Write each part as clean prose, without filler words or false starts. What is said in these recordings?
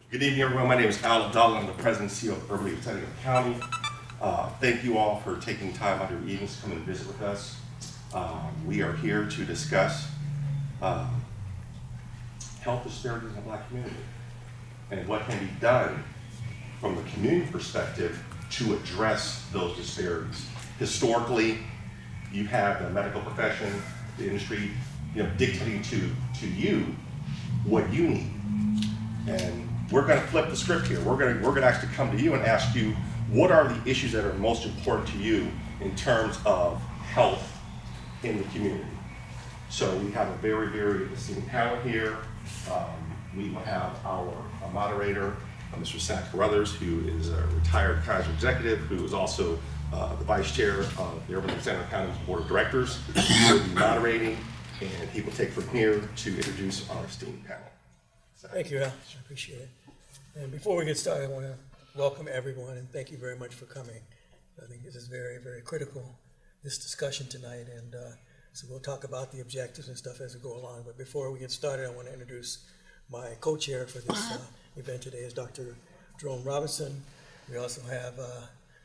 Good evening, everyone. My name is Al Abdallah. I'm the President and CEO of Urban League of Tenneco County. Thank you all for taking time out of your evenings to come and visit with us. We are here to discuss health disparities in the Black community and what can be done from the community perspective to address those disparities. Historically, you have the medical profession, the industry, dictating to you what you need. And we're going to flip the script here. We're going to actually come to you and ask you, what are the issues that are most important to you in terms of health in the community? So we have a very, very esteemed panel here. We will have our moderator, Mr. Zach Carruthers, who is a retired council executive, who is also the vice chair of the Urban League of Tenneco County's board of directors. He will be moderating, and he will take from here to introduce our esteemed panel. Thank you, Al. I appreciate it. And before we get started, I want to welcome everyone and thank you very much for coming. I think this is very, very critical, this discussion tonight. And so we'll talk about the objectives and stuff as we go along. But before we get started, I want to introduce my co-chair for this event today is Dr. Jerome Robinson. We also have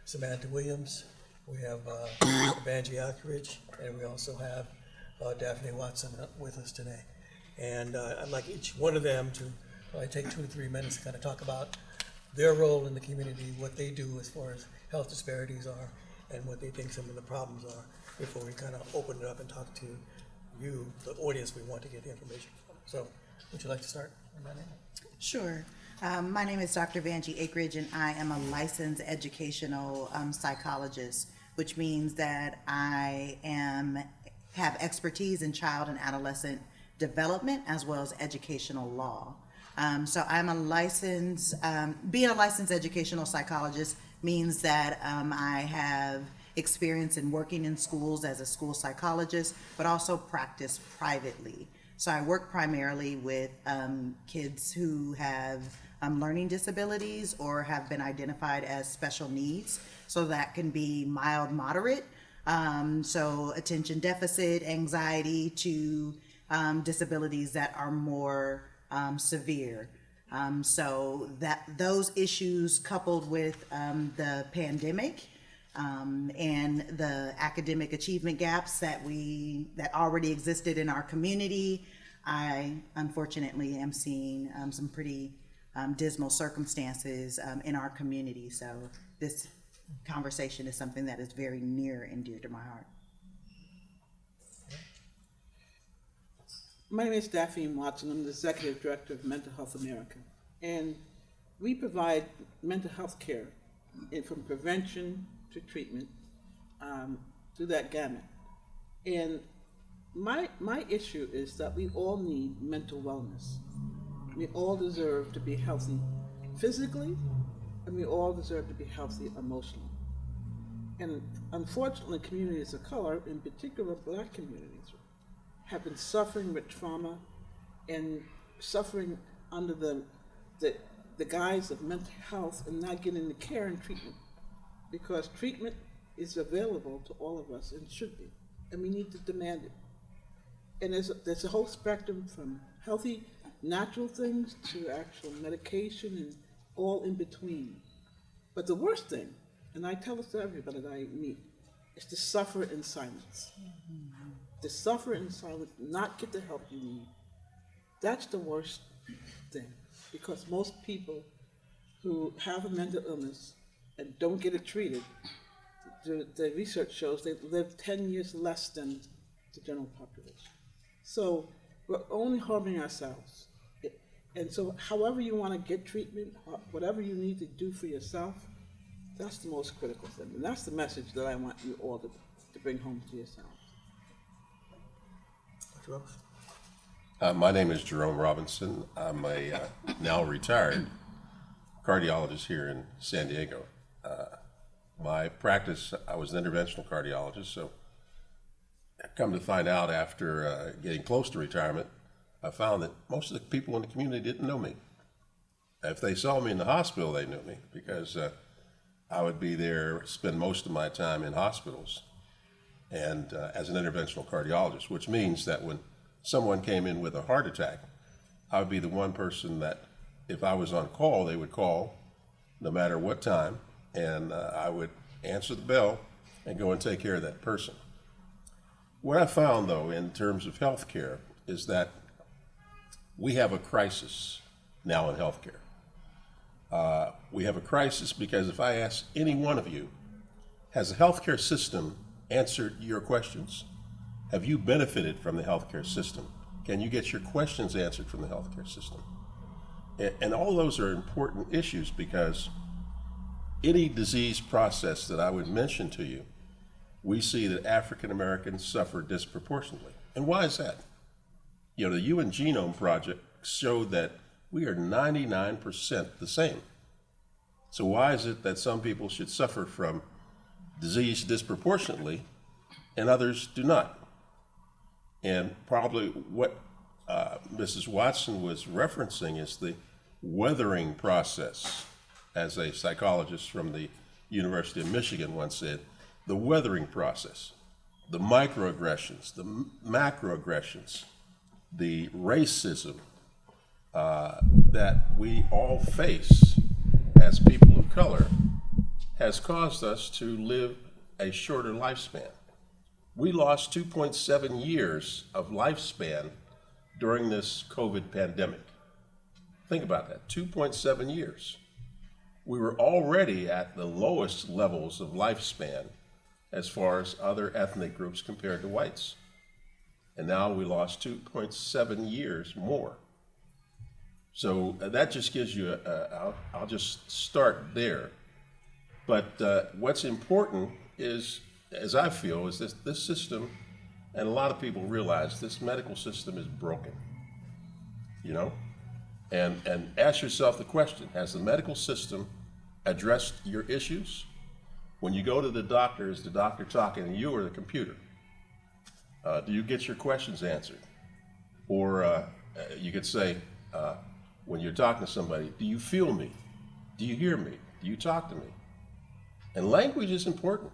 Samantha Williams. We have Vanjie Ackridge, and we also have Daphne Watson with us today. And I'd like each one of them to probably take 2 to 3 minutes to kind of talk about their role in the community, what they do as far as health disparities are, and what they think some of the problems are before we kind of open it up and talk to you, the audience we want to get the information from. So would you like to start? Sure. My name is Dr. Vanjie Ackridge, and I am a licensed educational psychologist, which means that I have expertise in child and adolescent development as well as educational law. So I'm a licensed, being a licensed educational psychologist means that I have experience in working in schools as a school psychologist, but also practice privately. So I work primarily with kids who have learning disabilities or have been identified as special needs. So that can be mild, moderate, so attention deficit, anxiety, to disabilities that are more severe. So that those issues coupled with the pandemic and the academic achievement gaps that already existed in our community, I unfortunately am seeing some pretty dismal circumstances in our community. So this conversation is something that is very near and dear to my heart. My name is Daphne Watson. I'm the Executive Director of Mental Health America. And we provide mental health care from prevention to treatment through that gamut. And my issue is that we all need mental wellness. We all deserve to be healthy physically, and we all deserve to be healthy emotionally. And unfortunately, communities of color, in particular Black communities, have been suffering with trauma and suffering under the guise of mental health and not getting the care and treatment, because treatment is available to all of us and should be, and we need to demand it. And there's a whole spectrum from healthy natural things to actual medication and all in between. But the worst thing, and I tell this to everybody that I meet, is to suffer in silence. To suffer in silence, not get the help you need. That's the worst thing, because most people who have a mental illness and don't get it treated, the research shows they live 10 years less than the general population. So we're only harming ourselves. And so however you want to get treatment, whatever you need to do for yourself, that's the most critical thing. And that's the message that I want you all to bring home to yourself. My name is Jerome Robinson. I'm a now retired cardiologist here in San Diego. My practice, I was an interventional cardiologist, so I come to find out after getting close to retirement, I found that most of the people in the community didn't know me. If they saw me in the hospital, they knew me because I would be there, spend most of my time in hospitals and as an interventional cardiologist, which means that when someone came in with a heart attack, I would be the one person that if I was on call, they would call no matter what time, and I would answer the bell and go and take care of that person. What I found, though, in terms of healthcare, is that we have a crisis now in healthcare. We have a crisis because if I ask any one of you, has the healthcare system answered your questions? Have you benefited from the healthcare system? Can you get your questions answered from the healthcare system? And all those are important issues because any disease process that I would mention to you, we see that African Americans suffer disproportionately. And why is that? You know, the UN Genome Project showed that we are 99% the same. So why is it that some people should suffer from disease disproportionately and others do not? And probably what Mrs. Watson was referencing is the weathering process, as a psychologist from the University of Michigan once said, the weathering process, the microaggressions, the macroaggressions, the racism that we all face as people of color has caused us to live a shorter lifespan. We lost 2.7 years of lifespan during this COVID pandemic. Think about that, 2.7 years. We were already at the lowest levels of lifespan as far as other ethnic groups compared to whites. And now we lost 2.7 years more. So that just gives you I'll just start there. But what's important is, as I feel, is this system, and a lot of people realize this medical system is broken, you know? And ask yourself the question, has the medical system addressed your issues? When you go to the doctor, is the doctor talking to you or the computer? Do you get your questions answered? Or you could say, when you're talking to somebody, do you feel me? Do you hear me? Do you talk to me? And language is important.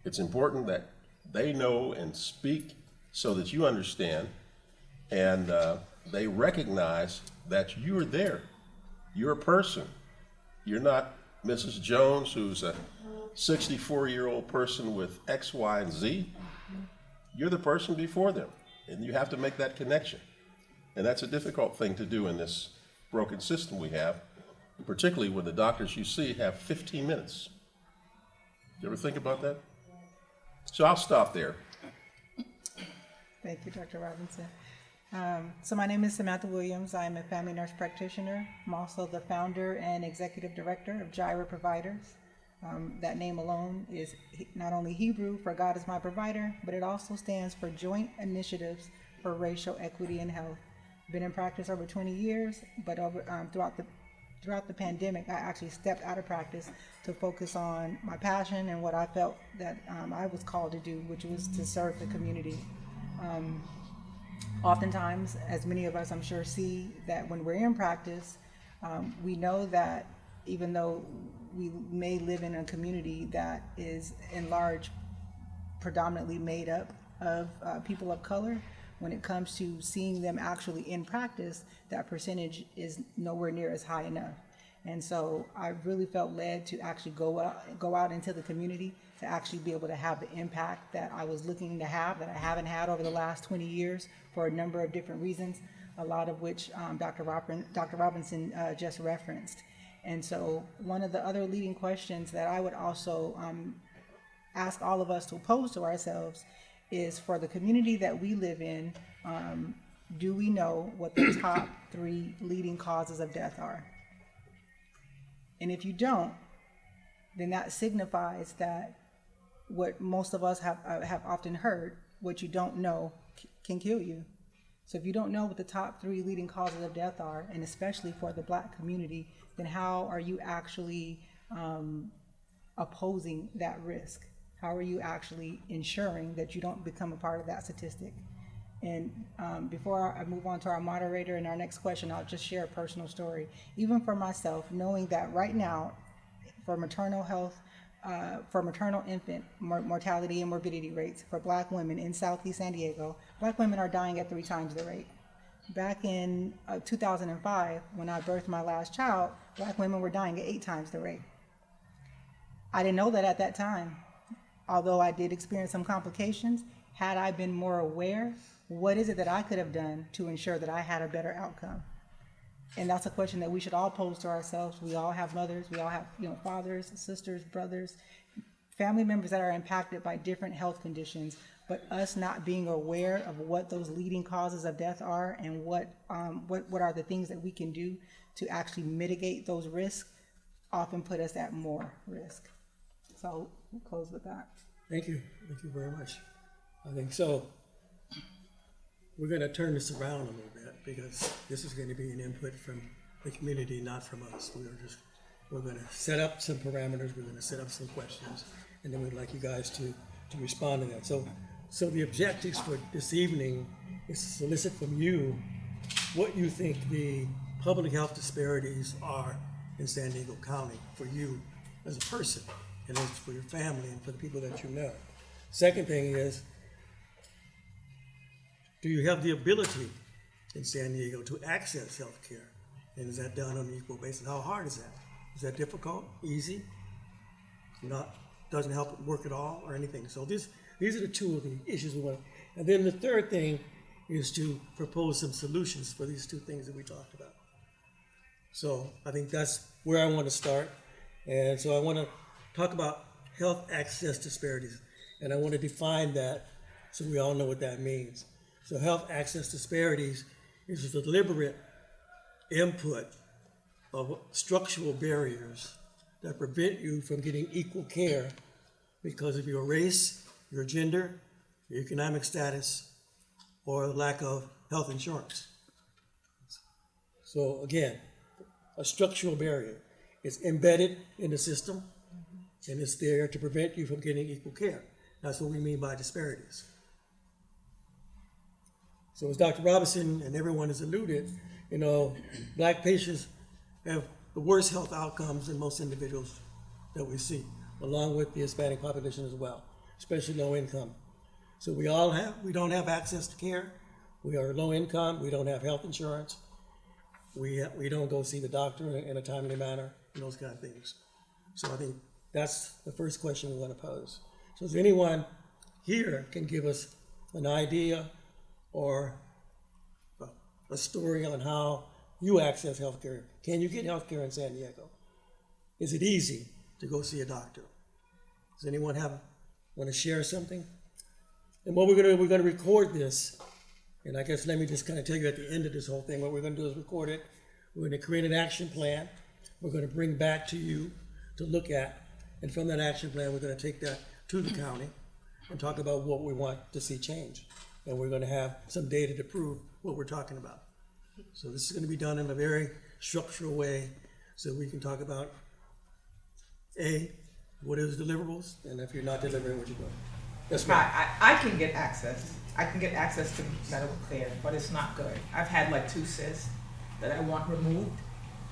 It's important that they know and speak so that you understand, and they recognize that you're there. You're a person. You're not Mrs. Jones, who's a 64-year-old person with X, Y, and Z. You're the person before them, and you have to make that connection. And that's a difficult thing to do in this broken system we have, particularly when the doctors you see have 15 minutes. You ever think about that? So I'll stop there. Thank you, Dr. Robinson. So my name is Samantha Williams. I'm a family nurse practitioner. I'm also the founder and executive director of Jireh Providers. That name alone is not only Hebrew for God is my provider, but it also stands for Joint Initiatives for Racial Equity in Health. Been in practice over 20 years, but throughout the pandemic, I actually stepped out of practice to focus on my passion and what I felt that I was called to do, which was to serve the community. Oftentimes, as many of us I'm sure see, that when we're in practice, we know that even though we may live in a community that is in large predominantly made up of people of color, when it comes to seeing them actually in practice, that percentage is nowhere near as high enough. And so I really felt led to actually go out into the community to actually be able to have the impact that I was looking to have, that I haven't had over the last 20 years for a number of different reasons, a lot of which Dr. Robinson just referenced. And so one of the other leading questions that I would also ask all of us to pose to ourselves is, for the community that we live in, do we know what the top 3 leading causes of death are? And if you don't, then that signifies that what most of us have often heard, what you don't know can kill you. So if you don't know what the top 3 leading causes of death are, and especially for the Black community, then how are you actually opposing that risk? How are you actually ensuring that you don't become a part of that statistic? And before I move on to our moderator and our next question, I'll just share a personal story. Even for myself, knowing that right now, for maternal health, for maternal infant mortality and morbidity rates for Black women in Southeast San Diego, Black women are dying at 3 times the rate. back in 2005, when I birthed my last child, Black women were dying at 8 times the rate. I didn't know that at that time. Although I did experience some complications, had I been more aware, what is it that I could have done to ensure that I had a better outcome? And that's a question that we should all pose to ourselves. We all have mothers, we all have, fathers, sisters, brothers, family members that are impacted by different health conditions, but us not being aware of what those leading causes of death are and what are the things that we can do to actually mitigate those risks often put us at more risk. So we'll close with that. Thank you very much. I think so. We're going to turn this around a little bit because this is going to be an input from the community, not from us. We're going to set up some parameters. We're going to set up some questions, and then we'd like you guys to respond to that. So the objectives for this evening is to solicit from you what you think the public health disparities are in San Diego County for you as a person, and as for your family and for the people that you know. Second thing is, do you have the ability in San Diego to access health care? And is that done on an equal basis? How hard is that? Is that difficult? Easy? Doesn't help work at all or anything? So these are the two of the issues we want. And then the third thing is to propose some solutions for these two things that we talked about. So I think that's where I want to start. And so I want to talk about health access disparities. And I want to define that so we all know what that means. So health access disparities is the deliberate input of structural barriers that prevent you from getting equal care because of your race, your gender, your economic status, or lack of health insurance. So again, a structural barrier is embedded in the system and it's there to prevent you from getting equal care. That's what we mean by disparities. So as Dr. Robinson and everyone has alluded, Black patients have the worst health outcomes than most individuals that we see, along with the Hispanic population as well, especially low income. So we don't have access to care. We are low income. We don't have health insurance. We don't go see the doctor in a timely manner, and those kind of things. So I think that's the first question we want to pose. So if anyone here can give us an idea or a story on how you access healthcare. Can you get healthcare in San Diego? Is it easy to go see a doctor? Does anyone want to share something? And what we're going to record this, and I guess let me just kind of tell you at the end of this whole thing, what we're going to do is record it. We're going to create an action plan. We're going to bring back to you to look at, and from that action plan, we're going to take that to the county and talk about what we want to see change. And we're going to have some data to prove what we're talking about. So this is going to be done in a very structural way so we can talk about, what is deliverables, and if you're not delivering, what you're doing. That's right. I can get access. I can get access to medical care, but it's not good. I've had like 2 cysts that I want removed,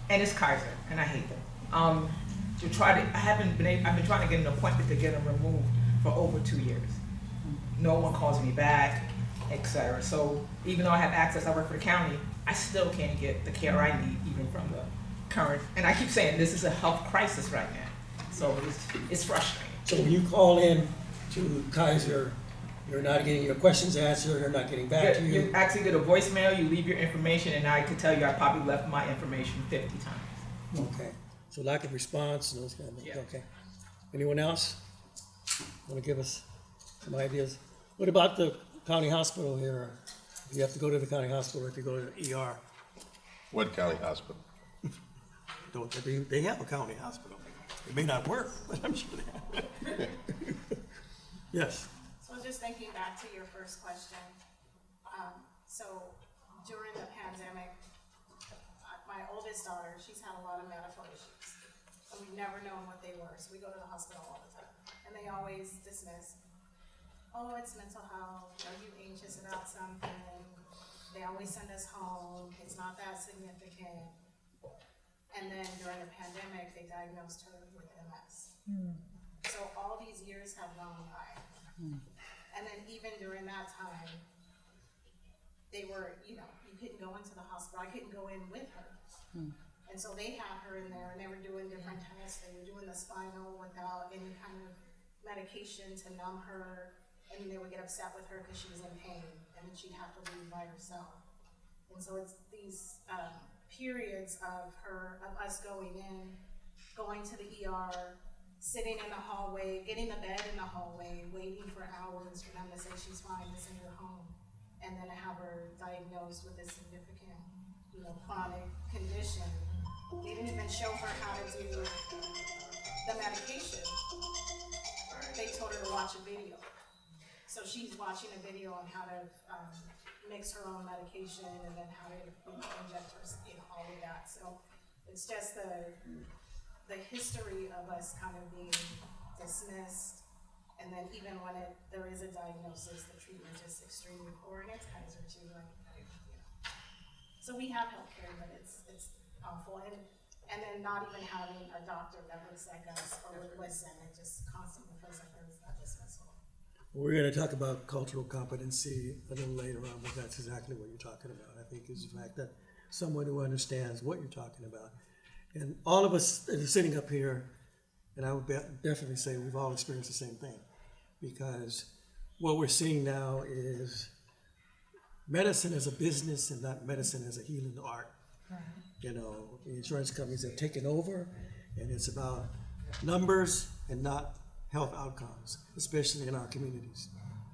and it's Kaiser, and I hate them. I've been trying to get an appointment to get them removed for over 2 years. No one calls me back, etc. So even though I have access, I work for the county, I still can't get the care I need, even from the current. And I keep saying this is a health crisis right now, so it's frustrating. So when you call in to Kaiser, you're not getting your questions answered, they're not getting back to you. You actually get a voicemail, you leave your information, and I could tell you I probably left my information 50 times. Okay, so lack of response and those kind of things. Yeah. Okay. Anyone else want to give us some ideas? What about the county hospital here? Do you have to go to the county hospital if you go to the ER? What county hospital? They have a county hospital. It may not work, but I'm sure they have. Yes. So I was just thinking back to your first question. So during the pandemic, my oldest daughter, she's had a lot of medical issues. And we've never known what they were. So we go to the hospital all the time. And they always dismiss, oh, it's mental health. Are you anxious about something? They always send us home. It's not that significant. And then during the pandemic, they diagnosed her with MS. So all these years have gone by. And then even during that time, they were, you couldn't go into the hospital. I couldn't go in with her. And so they had her in there and they were doing different tests. They were doing the spinal without any kind of medication to numb her. And then they would get upset with her because she was in pain and then she'd have to leave by herself. And so it's these periods of us going in, going to the ER, sitting in the hallway, getting the bed in the hallway, waiting for hours for them to say she's fine, to send her home, and then have her diagnosed with a significant, chronic condition. They didn't even show her how to do the medication. They told her to watch a video. So she's watching a video on how to mix her own medication and then how to inject her, all of that. So it's just the history of us kind of being dismissed, and then even when there is a diagnosis, the treatment is extremely poor, and it's Kaiser too. So we have healthcare, but it's awful, and then not even having a doctor that looks like us or would listen. It just constantly feels like there's that dismissal. We're going to talk about cultural competency a little later on, but that's exactly what you're talking about. I think is the fact that someone who understands what you're talking about. And all of us that are sitting up here, and I would definitely say we've all experienced the same thing, because what we're seeing now is medicine as a business and not medicine as a healing art. Right. The insurance companies have taken over, and it's about numbers and not health outcomes, especially in our communities.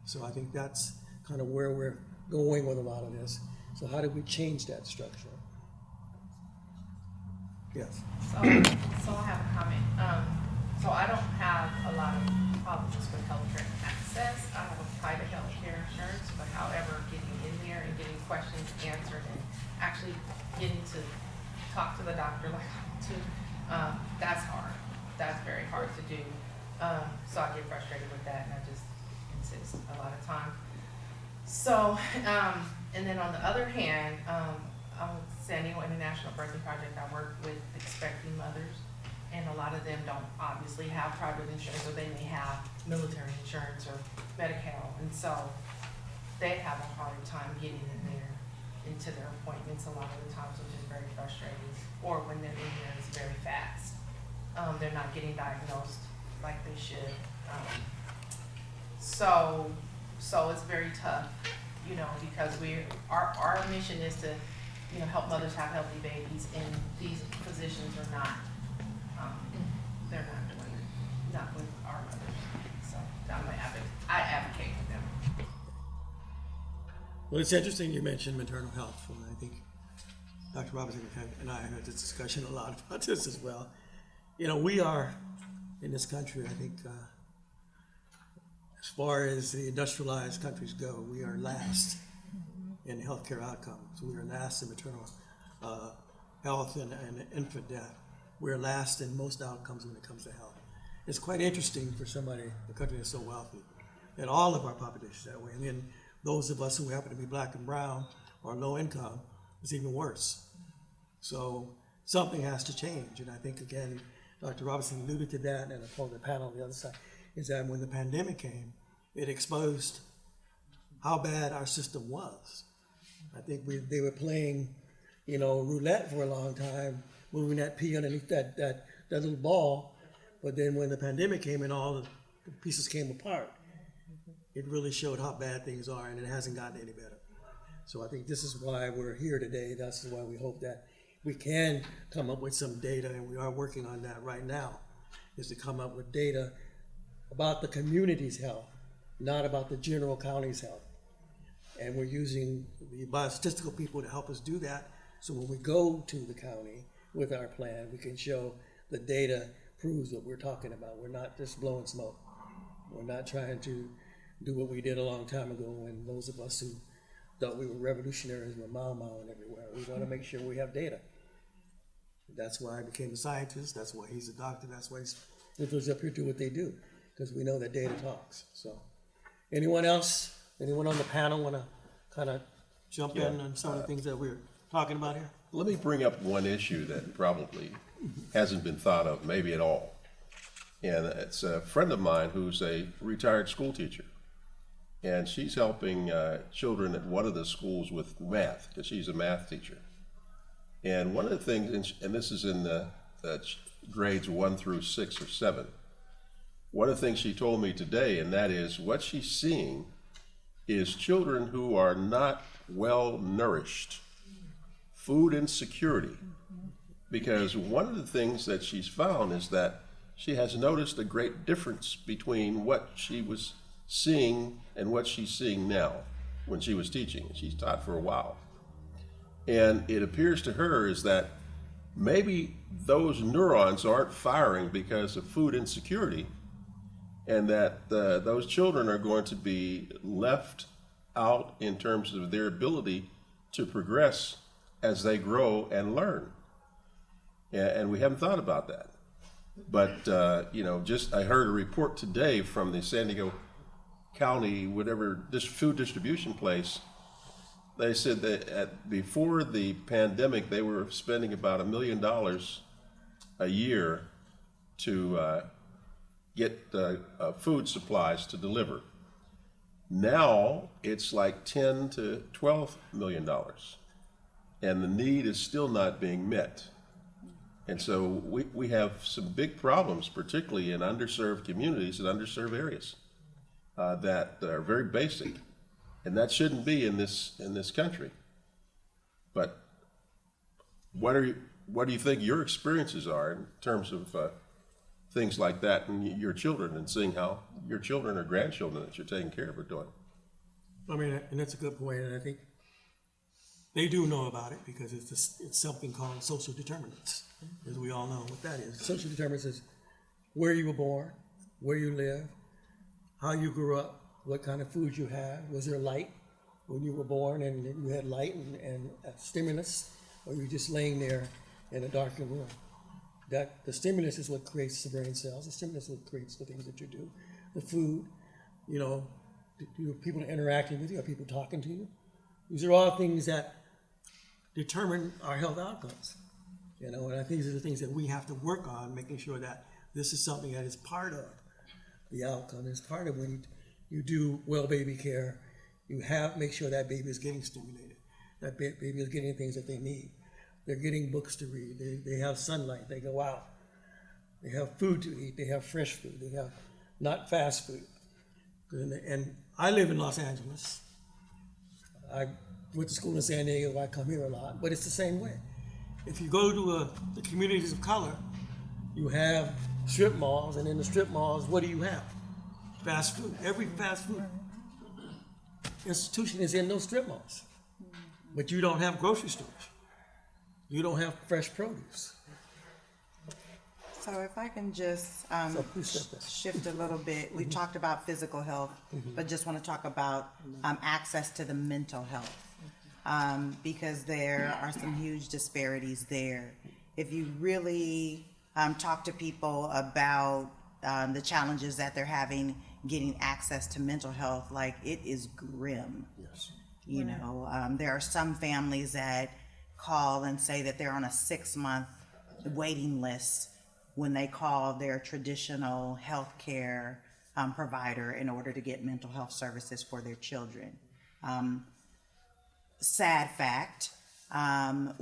So I think that's kind of where we're going with a lot of this. So how do we change that structure? Yes. So I have a comment. So I don't have a lot of problems with healthcare access. I have a private healthcare insurance, but however, getting in there and getting questions answered and actually getting to talk to the doctor like that's hard. That's very hard to do. So I get frustrated with that, and I just insist a lot of time. So, and then on the other hand, I'm with San Diego International Birthing Project. I work with expecting mothers, and a lot of them don't obviously have private insurance, or they may have military insurance or Medi-Cal, and so they have a hard time getting in there into their appointments a lot of the times, which is very frustrating. Or when they're in there, it's very fast. They're not getting diagnosed like they should. So it's very tough, because our mission is to, help mothers have healthy babies, and these physicians are not, they're not doing it, not with our mothers. So I advocate for them. Well, it's interesting you mentioned maternal health, and I think Dr. Robinson and I have had this discussion a lot about this as well. We are, in this country, I think, as far as the industrialized countries go, we are last in healthcare outcomes. We are last in maternal health and infant death. We're last in most outcomes when it comes to health. It's quite interesting for somebody, a country that's so wealthy, that all of our population is that way. And then those of us who happen to be black and brown or low income, it's even worse. So something has to change. And I think, again, Dr. Robinson alluded to that, and I told the panel on the other side, is that when the pandemic came, it exposed how bad our system was. I think they were playing, roulette for a long time, moving that pea underneath that little ball. But then when the pandemic came and all the pieces came apart, it really showed how bad things are, and it hasn't gotten any better. So I think this is why we're here today. That's why we hope that we can come up with some data, and we are working on that right now, is to come up with data about the community's health, not about the general county's health. And we're using the biostatistical people to help us do that. So when we go to the county with our plan, we can show the data proves what we're talking about. We're not just blowing smoke. We're not trying to do what we did a long time ago when those of us who thought we were revolutionaries were mowing everywhere. We want to make sure we have data. That's why I became a scientist. That's why he's a doctor. That's why he's up here do what they do, because we know that data talks. So anyone else? Anyone on the panel want to kind of jump in on some of the things that we're talking about here? Let me bring up one issue that probably hasn't been thought of, maybe at all. And it's a friend of mine who's a retired school teacher. and she's helping children at one of the schools with math, because she's a math teacher. And one of the things, and this is in the grades 1 through 6 or 7, one of the things she told me today, and that is what she's seeing is children who are not well nourished, food insecurity. Because one of the things that she's found is that she has noticed a great difference between what she was seeing and what she's seeing now when she was teaching. She's taught for a while. And it appears to her is that maybe those neurons aren't firing because of food insecurity, and that those children are going to be left out in terms of their ability to progress as they grow and learn. And we haven't thought about that. But, I heard a report today from the San Diego County, food distribution place. They said that before the pandemic, they were spending about $1 million a year to get food supplies to deliver. Now it's like $10 to $12 million, and the need is still not being met. And so we have some big problems, particularly in underserved communities and underserved areas that are very basic, and that shouldn't be in this country. But what do you think your experiences are in terms of things like that and your children, and seeing how your children or grandchildren that you're taking care of are doing? I mean, and that's a good point, and I think they do know about it because it's something called social determinants, as we all know what that is. Social determinants is where you were born, where you live, how you grew up, what kind of food you had. Was there light when you were born and you had light and stimulus, or you were just laying there in a darkened room? That the stimulus is what creates the brain cells. The stimulus is what creates the things that you do. The food, do people interacting with you? Are people talking to you? These are all things that determine our health outcomes. And I think these are the things that we have to work on, making sure that this is something that is part of the outcome. It's part of when you do well baby care, make sure that baby is getting stimulated, that baby is getting things that they need. They're getting books to read, they have sunlight, they go out, they have food to eat, they have fresh food, they have not fast food. And I live in Los Angeles. I went to school in San Diego, I come here a lot, but it's the same way. If you go to the communities of color, you have strip malls, and in the strip malls, what do you have? Fast food. Every fast food institution is in those strip malls. But you don't have grocery stores. You don't have fresh produce. So if I can just So please step back. shift a little bit, we've talked about physical health, but just want to talk about access to the mental health, because there are some huge disparities there. If you really talk to people about the challenges that they're having getting access to mental health, like, it is grim. Yes. There are some families that call and say that they're on a 6-month waiting list when they call their traditional health care provider in order to get mental health services for their children. Sad fact,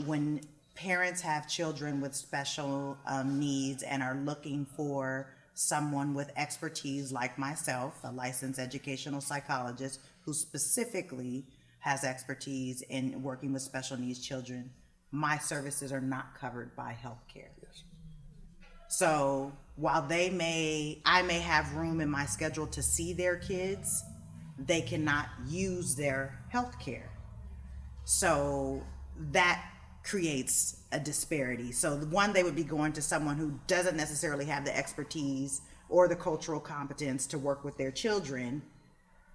when parents have children with special needs and are looking for someone with expertise like myself, a licensed educational psychologist who specifically has expertise in working with special needs children, my services are not covered by health care. Yes. So while I may have room in my schedule to see their kids, they cannot use their health care. So that creates a disparity. So one, they would be going to someone who doesn't necessarily have the expertise or the cultural competence to work with their children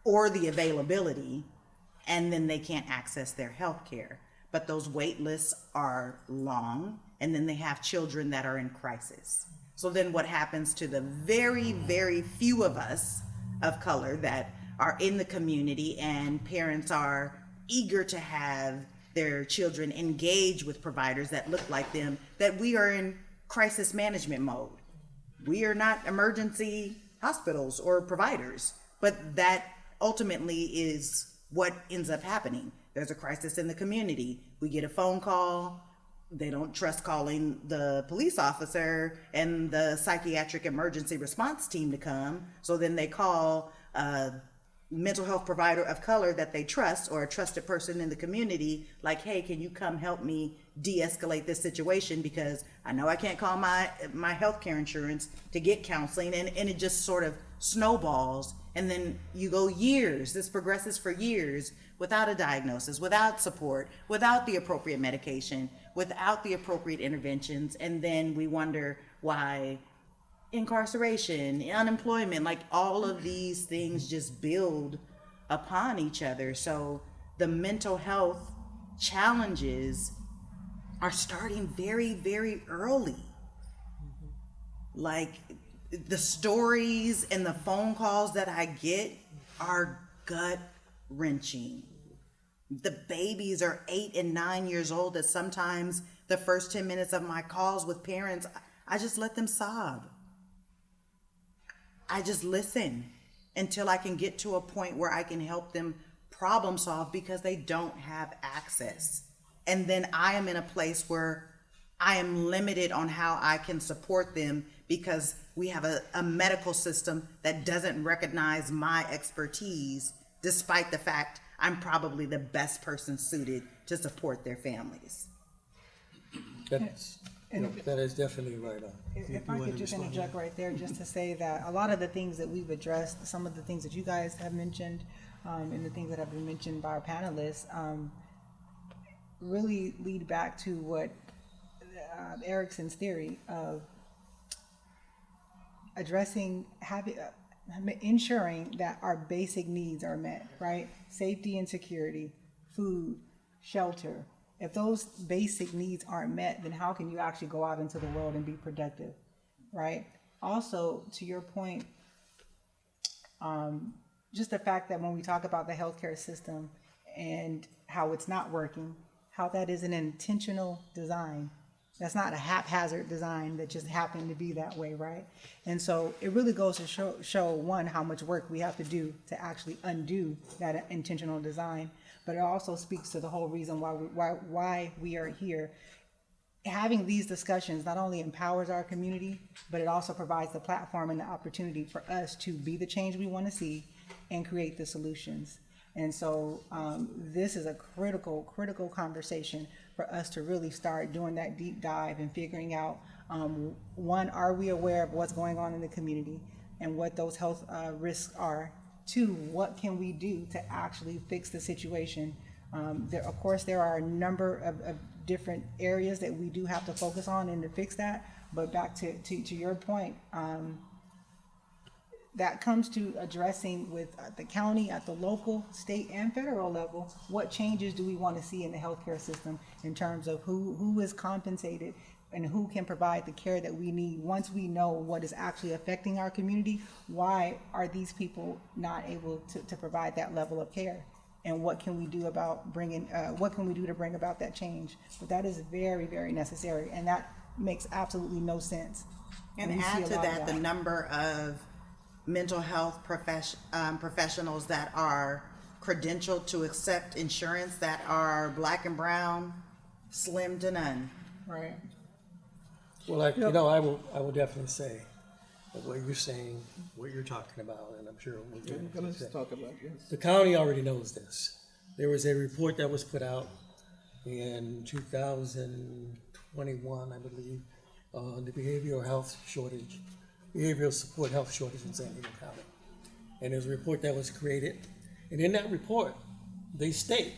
or the availability, and then they can't access their health care. But those wait lists are long, and then they have children that are in crisis. So then what happens to the very, very few of us of color that are in the community, and parents are eager to have their children engage with providers that look like them, that we are in crisis management mode. We are not emergency hospitals or providers, but that ultimately is what ends up happening. There's a crisis in the community. We get a phone call. They don't trust calling the police officer and the psychiatric emergency response team to come. So then they call a mental health provider of color that they trust, or a trusted person in the community, like, hey, can you come help me de-escalate this situation, because I know I can't call my healthcare insurance to get counseling, and it just sort of snowballs. And then you go years, this progresses for years without a diagnosis, without support, without the appropriate medication, without the appropriate interventions. And then we wonder why incarceration, unemployment, like all of these things just build upon each other. So the mental health challenges are starting very, very early. Like, the stories and the phone calls that I get are gut wrenching. The babies are 8 and 9 years old, that sometimes the first 10 minutes of my calls with parents, I just let them sob. I just listen until I can get to a point where I can help them problem solve, because they don't have access. And then I am in a place where I am limited on how I can support them, because we have a medical system that doesn't recognize my expertise, despite the fact I'm probably the best person suited to support their families. That's, that is definitely right on. If I could just interject right there, just to say that a lot of the things that we've addressed, some of the things that you guys have mentioned, and the things that have been mentioned by our panelists, really lead back to what Erickson's theory of addressing, ensuring that our basic needs are met, right? Safety and security, food, shelter. If those basic needs aren't met, then how can you actually go out into the world and be productive, right? Also, to your point, just the fact that when we talk about the healthcare system and how it's not working, how that is an intentional design. That's not a haphazard design that just happened to be that way, right? And so it really goes to show one, how much work we have to do to actually undo that intentional design. But it also speaks to the whole reason why we are here. Having these discussions not only empowers our community, but it also provides the platform and the opportunity for us to be the change we want to see and create the solutions. And so this is a critical conversation for us to really start doing that deep dive and figuring out, one, are we aware of what's going on in the community and what those health risks are? Two, what can we do to actually fix the situation? Of course, there are a number of different areas that we do have to focus on and to fix that. But back to your point, that comes to addressing with the county at the local, state, and federal level, what changes do we want to see in the healthcare system in terms of who is compensated and who can provide the care that we need. Once we know what is actually affecting our community, why are these people not able to provide that level of care? And what can we do about what can we do to bring about that change? But that is very, very necessary, and that makes absolutely no sense. And add to that the number of mental health professionals that are credentialed to accept insurance that are Black and brown, slim to none. Right. Well, I will definitely say that what you're saying, what you're talking about, and I'm sure we'll get into Let's that. talk about this. The county already knows this. There was a report that was put out in 2021, I believe, on the behavioral support health shortage in San Diego County. And there's a report that was created. And in that report, they state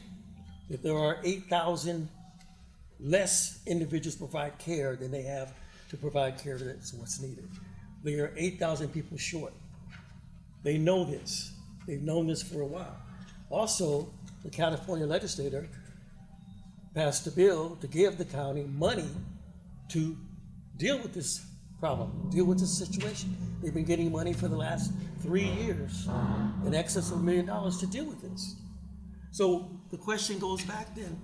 that there are 8,000 less individuals provide care than they have to provide care that's what's needed. There are 8,000 people short. They know this. They've known this for a while. Also, the California legislature passed a bill to give the county money to deal with this problem, deal with this situation. They've been getting money for the last 3 years, in excess of $1 million to deal with this. So the question goes back then,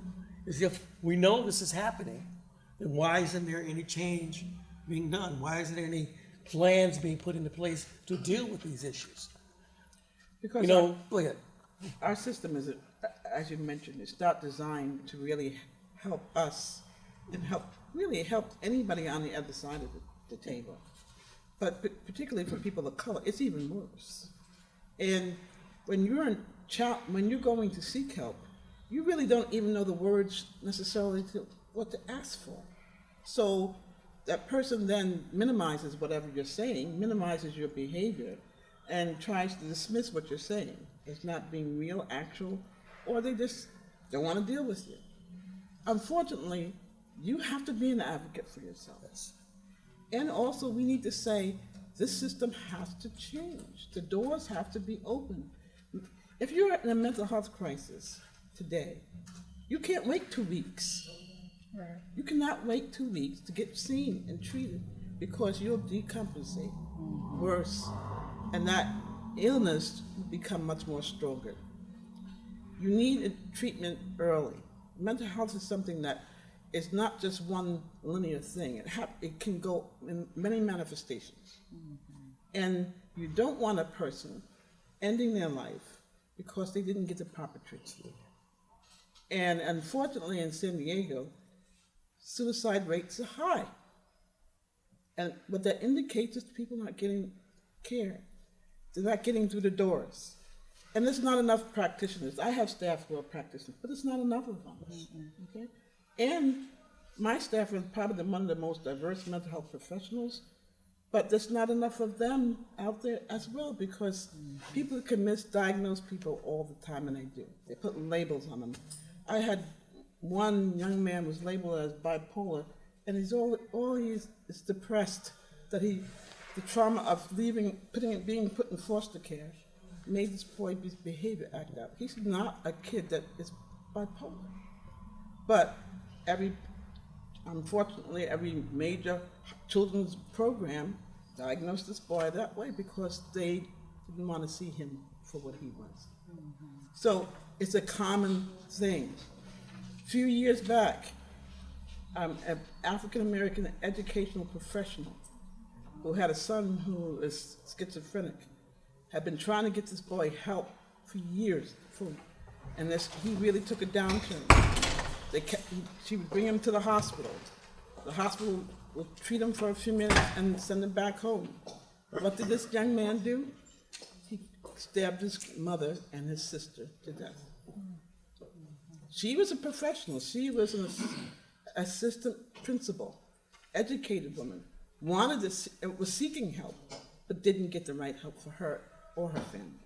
is if we know this is happening, then why isn't there any change being done? Why isn't there any plans being put into place to deal with these issues? Because You know, go ahead. our system is, as you mentioned, it's not designed to really help us and really help anybody on the other side of the table. But particularly for people of color, it's even worse. And when you're going to seek help, you really don't even know the words necessarily to what to ask for. So that person then minimizes whatever you're saying, minimizes your behavior, and tries to dismiss what you're saying as not being real, actual, or they just don't want to deal with you. Unfortunately, you have to be an advocate for yourself. And also, we need to say, this system has to change. The doors have to be open. If you're in a mental health crisis today, you can't wait 2 weeks. Right. You cannot wait 2 weeks to get seen and treated because you'll decompensate worse, and that illness will become much more stronger. You need a treatment early. Mental health is something that is not just one linear thing. It can go in many manifestations. And you don't want a person ending their life because they didn't get the proper treatment. And unfortunately in San Diego, suicide rates are high. And what that indicates is people not getting care. They're not getting through the doors. And there's not enough practitioners. I have staff who are practitioners, but it's not enough of them. Okay? And my staff is probably one of the most diverse mental health professionals, but there's not enough of them out there as well, because people can misdiagnose people all the time, and they do. They put labels on them. I had one young man was labeled as bipolar, and he's is depressed, that the trauma of being put in foster care made this boy's behavior act out. He's not a kid that is bipolar. But unfortunately, every major children's program diagnosed this boy that way because they didn't want to see him for what he was. So it's a common thing. A few years back, an African-American educational professional who had a son who is schizophrenic had been trying to get this boy help for years, and he really took a downturn. She would bring him to the hospital. The hospital would treat him for a few minutes and send him back home. What did this young man do? He stabbed his mother and his sister to death. She was a professional. She was an assistant principal, educated woman, was seeking help, but didn't get the right help for her or her family.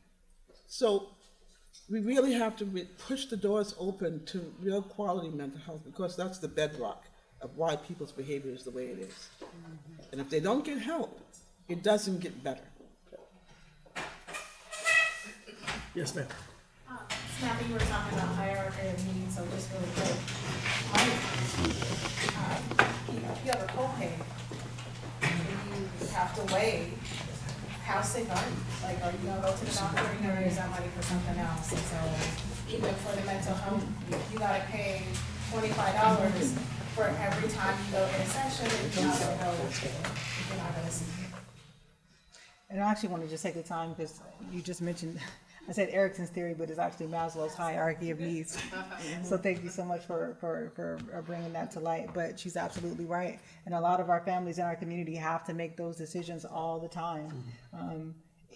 So we really have to push the doors open to real quality mental health, because that's the bedrock of why people's behavior is the way it is. And if they don't get help, it doesn't get better. Yes, ma'am. Snappy, you were talking about hierarchy of needs, so just really quick. If you have a copay, you have to weigh, how sick are you? Like, are you gonna go to the doctor, or are you gonna use that money for something else? And so, even for the mental health, you gotta pay $25 for every time you go in a session, if you're not gonna see it. And I actually want to just take the time, because you just mentioned, I said Erickson's theory, but it's actually Maslow's hierarchy of needs. So thank you so much for bringing that to light. But she's absolutely right. And a lot of our families in our community have to make those decisions all the time.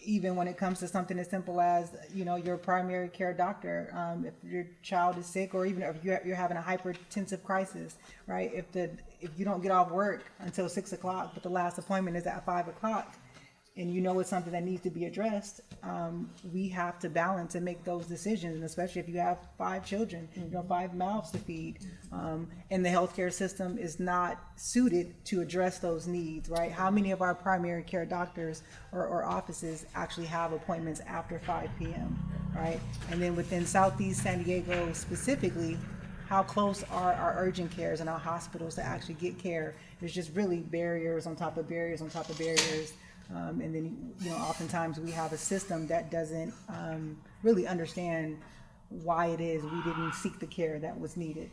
Even when it comes to something as simple as, your primary care doctor, if your child is sick, or even if you're having a hypertensive crisis, right? If you don't get off work until 6 o'clock, but the last appointment is at 5 o'clock, and it's something that needs to be addressed, we have to balance and make those decisions. And especially if you have 5 children, 5 mouths to feed, and the healthcare system is not suited to address those needs, right? How many of our primary care doctors or offices actually have appointments after 5 p.m., right? And then within Southeast San Diego specifically, how close are our urgent cares and our hospitals to actually get care? There's just really barriers on top of barriers on top of barriers. And then, oftentimes we have a system that doesn't really understand why it is we didn't seek the care that was needed.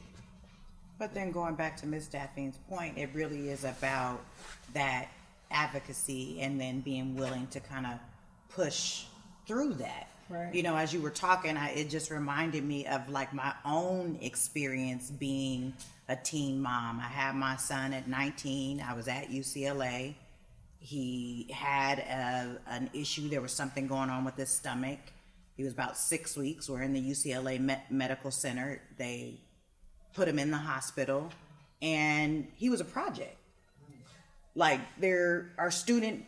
But then going back to Ms. Daffine's point, it really is about that advocacy and then being willing to kind of push through that. Right. You know, as you were talking, it just reminded me of like my own experience being a teen mom. I had my son at 19. I was at UCLA. He had an issue. There was something going on with his stomach. He was about 6 weeks. We're in the UCLA Medical Center. They put him in the hospital, and he was a project. Like, there are student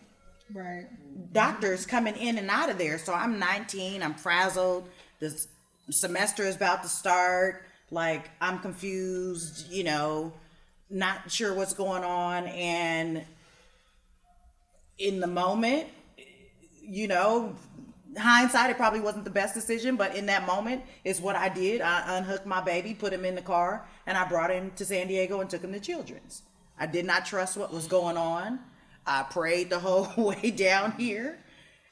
Right. doctors coming in and out of there. So I'm 19, I'm frazzled, this semester is about to start, like I'm confused, you know, not sure what's going on. And in the moment, you know, hindsight, it probably wasn't the best decision, but in that moment is what I did. I unhooked my baby, put him in the car, and I brought him to San Diego and took him to Children's. I did not trust what was going on. I prayed the whole way down here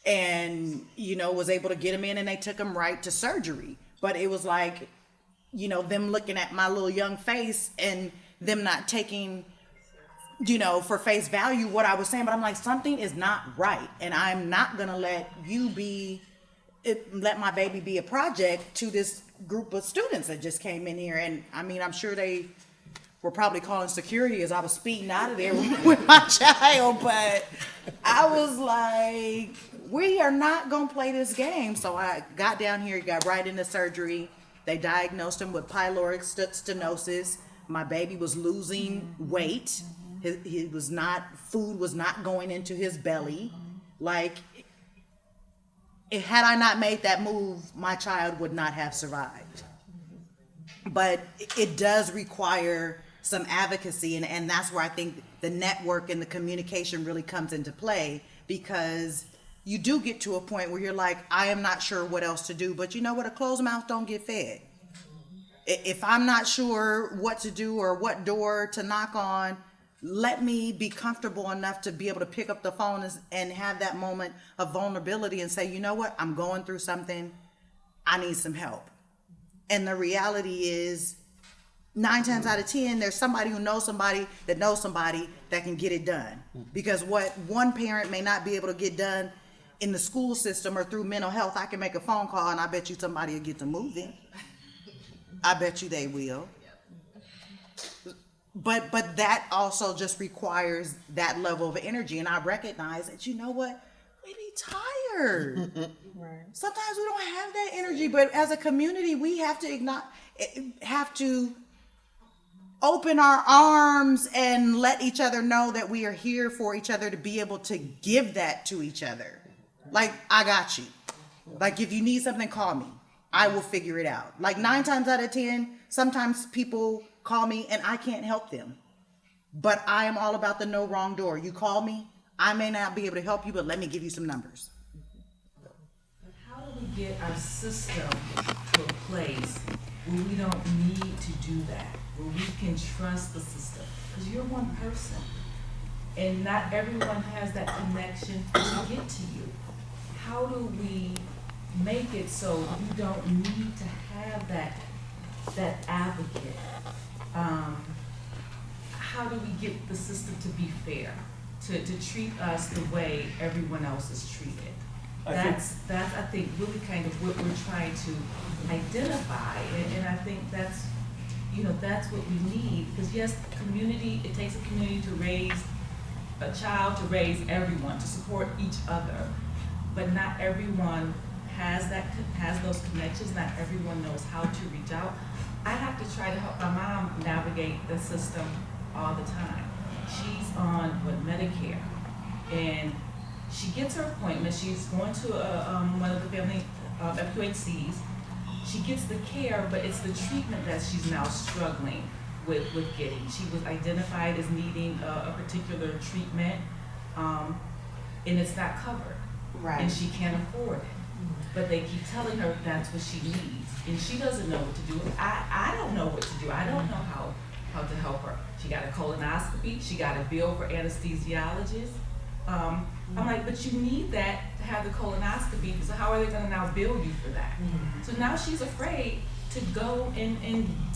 and, you know, was able to get him in, and they took him right to surgery. But it was like, you know, them looking at my little young face and them not taking, you know, for face value what I was saying. But I'm like, something is not right. And I'm not going to let let my baby be a project to this group of students that just came in here. And I mean, I'm sure they were probably calling security as I was speeding out of there with my child, but I was like, we are not gonna play this game. So I got down here, got right into surgery. They diagnosed him with pyloric stenosis. My baby was losing weight. Food was not going into his belly. Like, had I not made that move, my child would not have survived. But it does require some advocacy, and that's where I think the network and the communication really comes into play, because you do get to a point where you're like, I am not sure what else to do, but you know what, a closed mouth don't get fed. If I'm not sure what to do or what door to knock on, let me be comfortable enough to be able to pick up the phone and have that moment of vulnerability and say, you know what, I'm going through something, I need some help. And the reality is, 9 times out of 10, there's somebody who knows somebody that can get it done. Because what one parent may not be able to get done in the school system or through mental health, I can make a phone call and I bet you somebody will get to moving. I bet you they will. But that also just requires that level of energy. And I recognize that, you know what, we be tired. Right. Sometimes we don't have that energy, but as a community, we have to open our arms and let each other know that we are here for each other, to be able to give that to each other. Like, I got you. Like, if you need something, call me. I will figure it out. Like 9 times out of 10, sometimes people call me and I can't help them. But I am all about the no wrong door. You call me, I may not be able to help you, but let me give you some numbers. How do we get our system to a place where we don't need to do that, where we can trust the system? Because you're one person, and not everyone has that connection to get to you. How do we make it so you don't need to have that advocate? How do we get the system to be fair, to treat us the way everyone else is treated? That's I think really kind of what we're trying to identify, and I think that's what we need. Because yes, community, it takes a community to raise a child, to raise everyone, to support each other, but not everyone has those connections. Not everyone knows how to reach out. I have to try to help my mom navigate the system all the time. She's on Medicare, and she gets her appointment. She's going to one of the family FQHCs. She gets the care, but it's the treatment that she's now struggling with getting. She was identified as needing a particular treatment, and it's not covered, Right. and she can't afford it. But they keep telling her that's what she needs, and she doesn't know what to do. I don't know what to do. I don't know how to help her. She got a colonoscopy. She got a bill for anesthesiologist. I'm like, but you need that to have the colonoscopy, so how are they going to now bill you for that? Mm-hmm. So now she's afraid to go and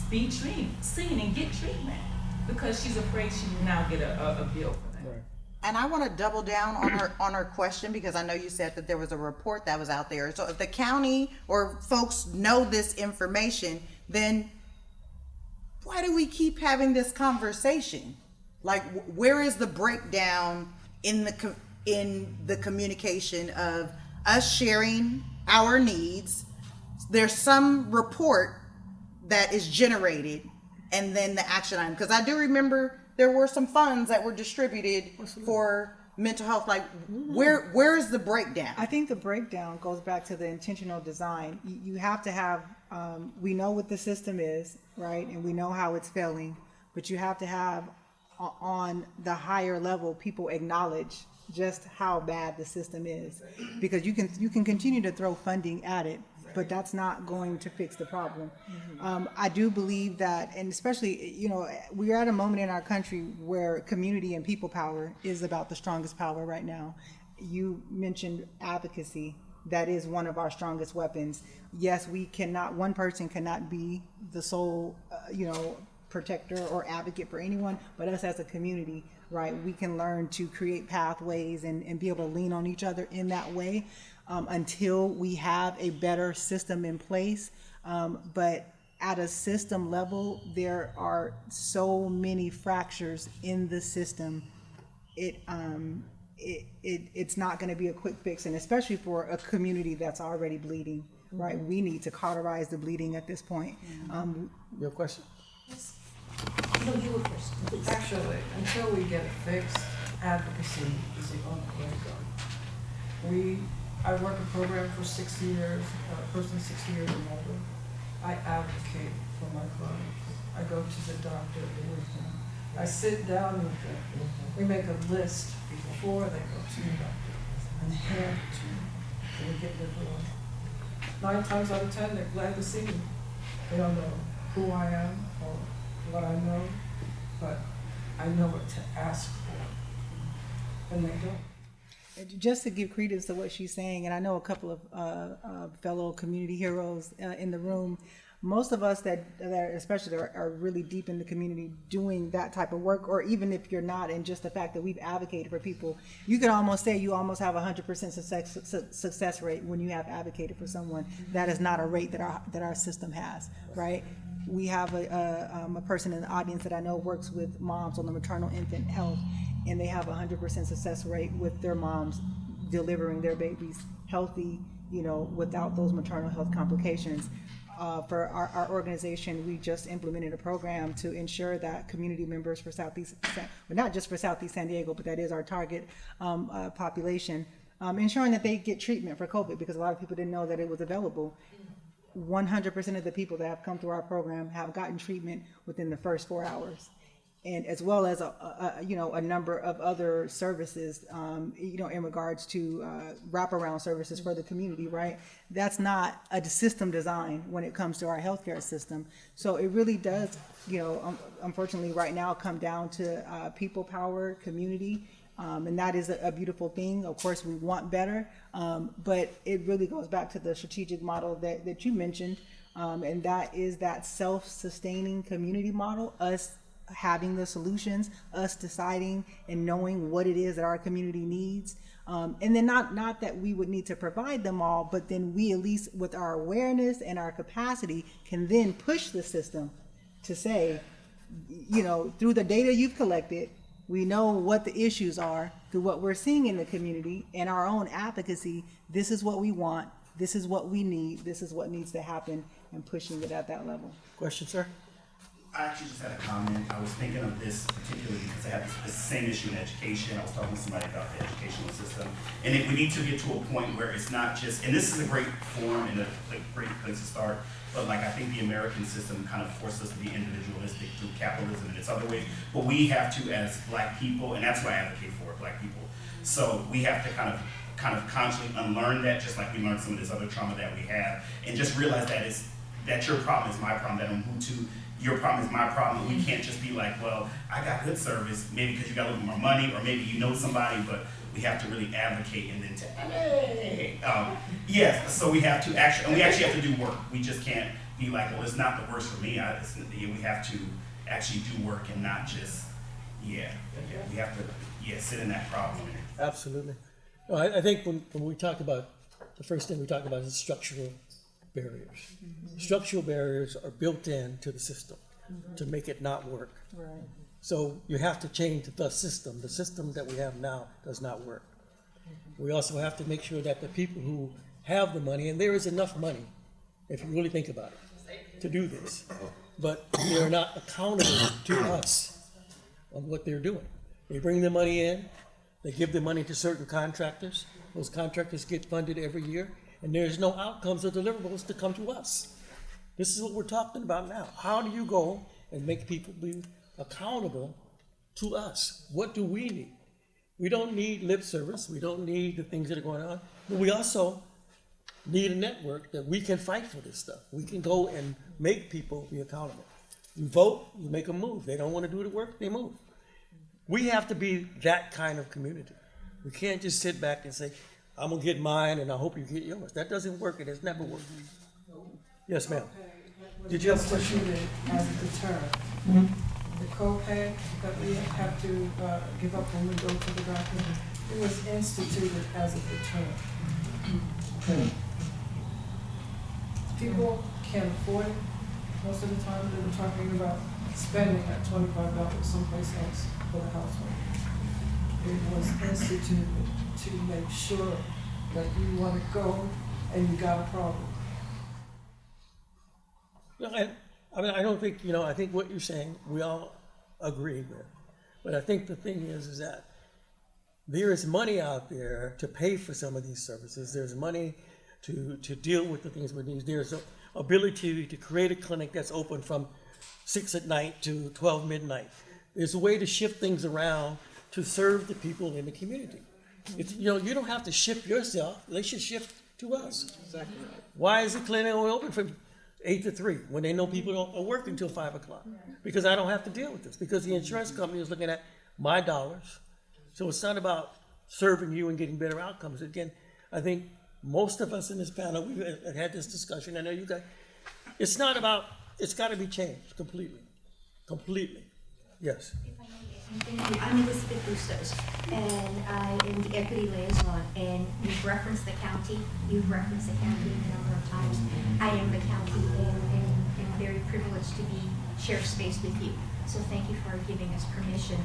be seen and get treatment, because she's afraid she will now get a bill for that. Right. And I want to double down on her question, because I know you said that there was a report that was out there. So if the county or folks know this information, then why do we keep having this conversation? Like, where is the breakdown in the communication of us sharing our needs? There's some report that is generated, and then the action item. Because I do remember there were some funds that were distributed for mental health. Like, where is the breakdown? I think the breakdown goes back to the intentional design. You have to have, we know what the system is, right? And we know how it's failing, but you have to have on the higher level, people acknowledge just how bad the system is, because you can continue to throw funding at it, but that's not going to fix the problem. I do believe that, and especially, you know, we're at a moment in our country where community and people power is about the strongest power right now. You mentioned advocacy. That is one of our strongest weapons. Yes, one person cannot be the sole, protector or advocate for anyone, but us as a community, right? We can learn to create pathways and be able to lean on each other in that way until we have a better system in place. But at a system level, there are so many fractures in the system. It's not going to be a quick fix, and especially for a community that's already bleeding, right? We need to cauterize the bleeding at this point. Your question? No, you were first, please. Actually, until we get it fixed, advocacy is the only way to go. I work a program for 60 years, a person 60 years or older. I advocate for my clients. I go to the doctor with them. I sit down with them. We make a list before they go to the doctor and hand it to them when we get their door. 9 times out of 10, they're glad to see me. They don't know who I am or what I know, but I know what to ask for, and they don't. Just to give credence to what she's saying, and I know a couple of fellow community heroes in the room, most of us that especially are really deep in the community doing that type of work, or even if you're not, and just the fact that we've advocated for people, you could almost say you almost have 100% success rate when you have advocated for someone. That is not a rate that our system has, right? We have a person in the audience that I know works with moms on the maternal infant health, and they have 100% success rate with their moms delivering their babies healthy, without those maternal health complications. For our organization, we just implemented a program to ensure that community members for not just for Southeast San Diego, but that is our target population, ensuring that they get treatment for COVID, because a lot of people didn't know that it was available. 100% of the people that have come through our program have gotten treatment within the first 4 hours, and as well as a number of other services, in regards to wraparound services for the community. Right, that's not a system design when it comes to our healthcare system. So it really does, unfortunately, right now come down to people power, community. And that is a beautiful thing. Of course, we want better, but it really goes back to the strategic model that you mentioned, and that is that self-sustaining community model, us having the solutions, us deciding and knowing what it is that our community needs. And then not that we would need to provide them all, but then we, at least with our awareness and our capacity, can then push the system to say, through the data you've collected, we know what the issues are. Through what we're seeing in the community and our own advocacy, this is what we want, this is what we need, this is what needs to happen, and pushing it at that level. Question, sir? I actually just had a comment. I was thinking of this particularly because I have this same issue in education. I was talking to somebody about the educational system. And we need to get to a point where it's not just, and this is a great forum and a great place to start, but I think the American system kind of forces us to be individualistic through capitalism and its other ways. But we have to, as Black people, and that's what I advocate for, Black people. So we have to kind of consciously unlearn that, just like we learned some of this other trauma that we have, and just realize that your problem is my problem, that Ubuntu, your problem is my problem. We can't just be like, well, I got good service, maybe because you got a little more money, or maybe you know somebody, but we have to really advocate and then hey. Yes, so we have to actually have to do work. We just can't be like, well, it's not the worst for me. We have to actually do work and not just, we have to, sit in that problem. Absolutely. No, I think when we talk about, the first thing we talk about is structural barriers. Structural barriers are built into the system to make it not work. Right. So you have to change the system. The system that we have now does not work. We also have to make sure that the people who have the money, and there is enough money, if you really think about it, to do this, but they're not accountable to us on what they're doing. They bring the money in, they give the money to certain contractors, those contractors get funded every year, and there's no outcomes or deliverables to come to us. This is what we're talking about now. How do you go and make people be accountable to us? What do we need? We don't need lip service, we don't need the things that are going on, but we also need a network that we can fight for this stuff. We can go and make people be accountable. You vote, you make them move. They don't want to do the work, they move. We have to be that kind of community. We can't just sit back and say, I'm gonna get mine and I hope you get yours. That doesn't work, it has never worked. Yes, ma'am. Did you have a question? As a deterrent. The copay that we have to give up when we go to the doctor, it was instituted as a deterrent. People can't afford it. Most of the time, they were talking about spending that $25 someplace else for the household. It was instituted to make sure that you want to go and you got a problem. No, I mean, I don't think, I think what you're saying, we all agree with. But I think the thing is that there is money out there to pay for some of these services. There's money to deal with the things we need. There's an ability to create a clinic that's open from 6 at night to 12 midnight. There's a way to shift things around to serve the people in the community. It's, you don't have to shift yourself. They should shift to us. Exactly right. Why is the clinic only open from 8 to 3 when they know people don't work until 5 o'clock? Because I don't have to deal with this. Because the insurance company is looking at my dollars. So it's not about serving you and getting better outcomes. Again, I think most of us in this panel, we've had this discussion. I know you guys. It's not about. It's got to be changed completely. Completely. Yes. Thank you. I'm Elizabeth Bustos, and I am the equity liaison, and you've referenced the county. You've referenced the county a number of times. I am the county, and I'm very privileged to share space with you. So thank you for giving us permission.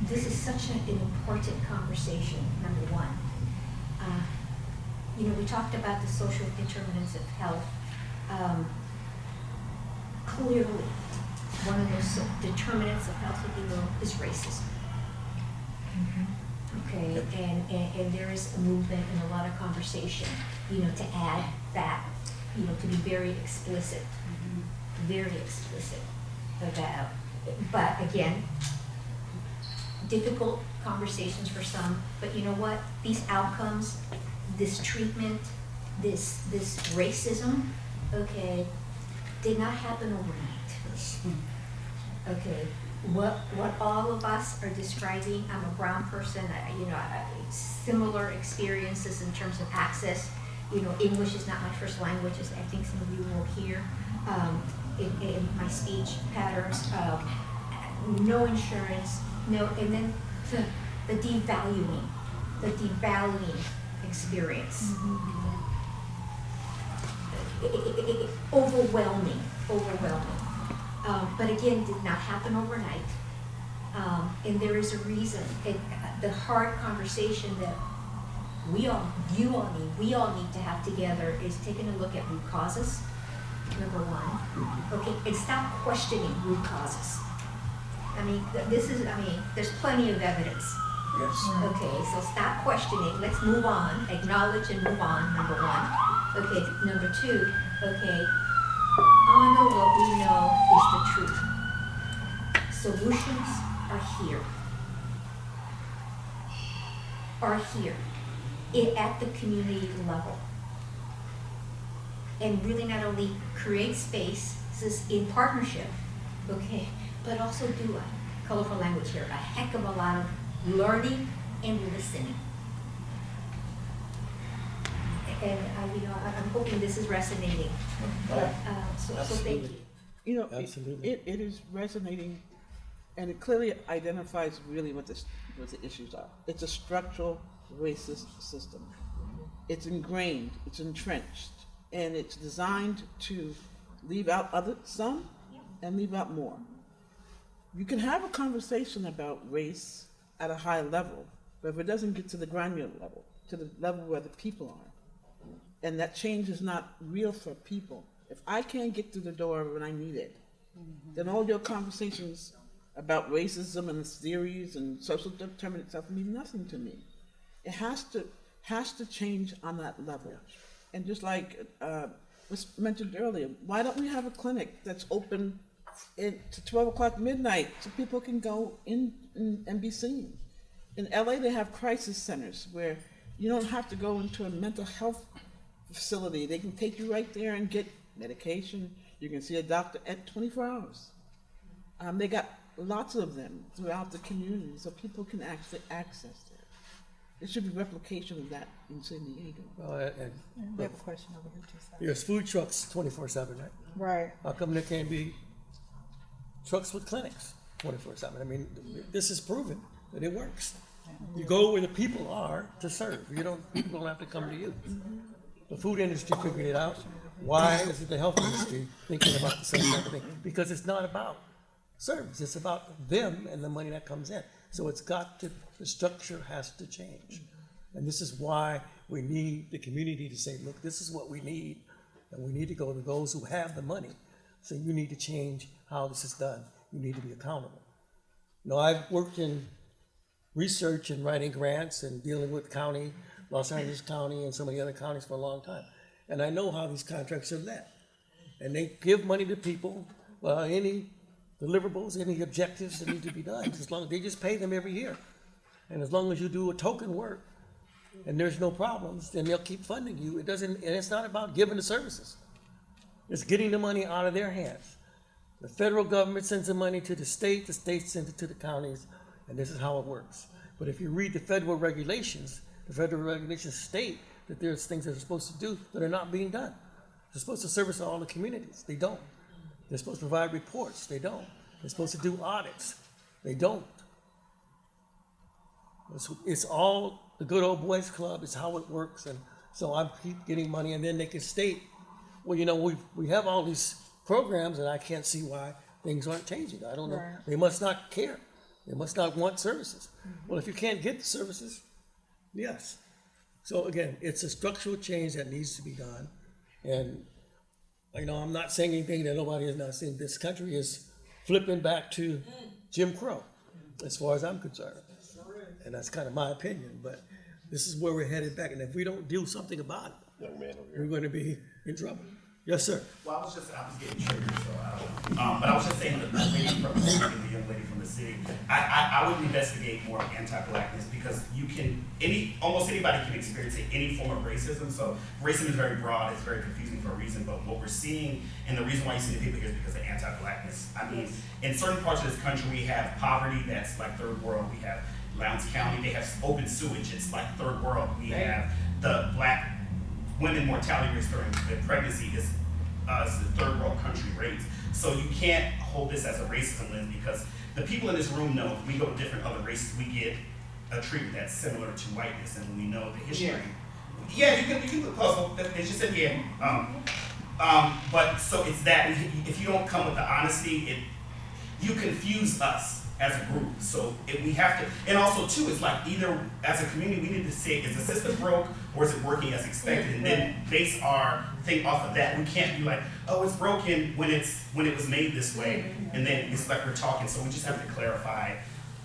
This is such an important conversation, number one. We talked about the social determinants of health. Clearly, one of those determinants of health, if you will, is racism. Okay, and there is a movement and a lot of conversation, to add that, to be very explicit about. But again, difficult conversations for some. But you know what? These outcomes, this treatment, this racism, okay, did not happen overnight. Okay, what all of us are describing, I'm a brown person, similar experiences in terms of access. English is not my first language, as I think some of you will hear. In my speech patterns, no insurance, and then the devaluing experience. Overwhelming. But again, did not happen overnight. And there is a reason. The hard conversation that we all need to have together is taking a look at root causes, number one. Okay, and stop questioning root causes. There's plenty of evidence. Yes. Okay, so stop questioning. Let's move on. Acknowledge and move on, number one. Okay, number two, okay, honor what we know is the truth. Solutions are here at the community level. And really not only create spaces in partnership, okay, but also do a colorful language here, a heck of a lot of learning and listening. And I'm hoping this is resonating. So thank you. Absolutely. It is resonating And it clearly identifies really what the issues are. It's a structural racist system. It's ingrained, it's entrenched, and it's designed to leave out some and leave out more. You can have a conversation about race at a high level, but if it doesn't get to the granular level, to the level where the people are, and that change is not real for people, if I can't get through the door when I need it, then all your conversations about racism and its theories and social determinant stuff mean nothing to me. It has to change on that level. And just like was mentioned earlier, why don't we have a clinic that's open to 12 o'clock midnight so people can go in and be seen? In LA, they have crisis centers where you don't have to go into a mental health facility. They can take you right there and get medication. You can see a doctor at 24 hours. They got lots of them throughout the community so people can actually access it. There should be replication of that in San Diego. We have a question over here too. Sorry. There's food trucks 24/7, right? Right. How come there can't be trucks with clinics 24/7? I mean, this is proven that it works. You go where the people are to serve. People don't have to come to you. The food industry figured it out. Why isn't the health industry thinking about the same type of thing? Because it's not about service. It's about them and the money that comes in. So the structure has to change. And this is why we need the community to say, look, this is what we need. And we need to go to those who have the money. So you need to change how this is done. You need to be accountable. I've worked in research and writing grants and dealing with county, Los Angeles County and so many other counties for a long time. And I know how these contracts are led. And they give money to people, any deliverables, any objectives that need to be done, as long as they just pay them every year. And as long as you do a token work and there's no problems, then they'll keep funding you. And it's not about giving the services. It's getting the money out of their hands. The federal government sends the money to the state sends it to the counties, and this is how it works. But if you read the federal regulations state that there's things that are supposed to do that are not being done. They're supposed to service all the communities. They don't. They're supposed to provide reports. They don't. They're supposed to do audits. They don't. It's all the good old boys club. It's how it works. And so I keep getting money, and then they can state, well, we have all these programs, and I can't see why things aren't changing. I don't know. Right. They must not care. They must not want services. Well, if you can't get the services, yes. So again, it's a structural change that needs to be done. And I'm not saying anything that nobody is not saying. This country is flipping back to Jim Crow, as far as I'm concerned. And that's kind of my opinion, but this is where we're headed back. And if we don't do something about it, Young man over here. we're going to be in trouble. Yes, sir. Well, I was getting triggered, so but I was just saying that the young lady from the city, I would investigate more anti-blackness because almost anybody can experience any form of racism. So racism is very broad, it's very confusing for a reason, but what we're seeing, and the reason why you see the people here is because of anti-blackness. I mean, in certain parts of this country, we have poverty that's like third world. We have Lowndes County, they have open sewage, it's like third world. We have the black women mortality rates during the pregnancy is the third world country rates. So you can't hold this as a racism lens because the people in this room know if we go to different other races, we get a treatment that's similar to whiteness, and we know the history. Yeah, you can look puzzle. They just said but so it's that if you don't come with the honesty, you confuse us as a group. So we have to, and also too, it's like either as a community we need to say, is the system broke or is it working as expected, and then base our thing off of that. We can't be like, oh, it's broken when it was made this way, and then it's like we're talking. So we just have to clarify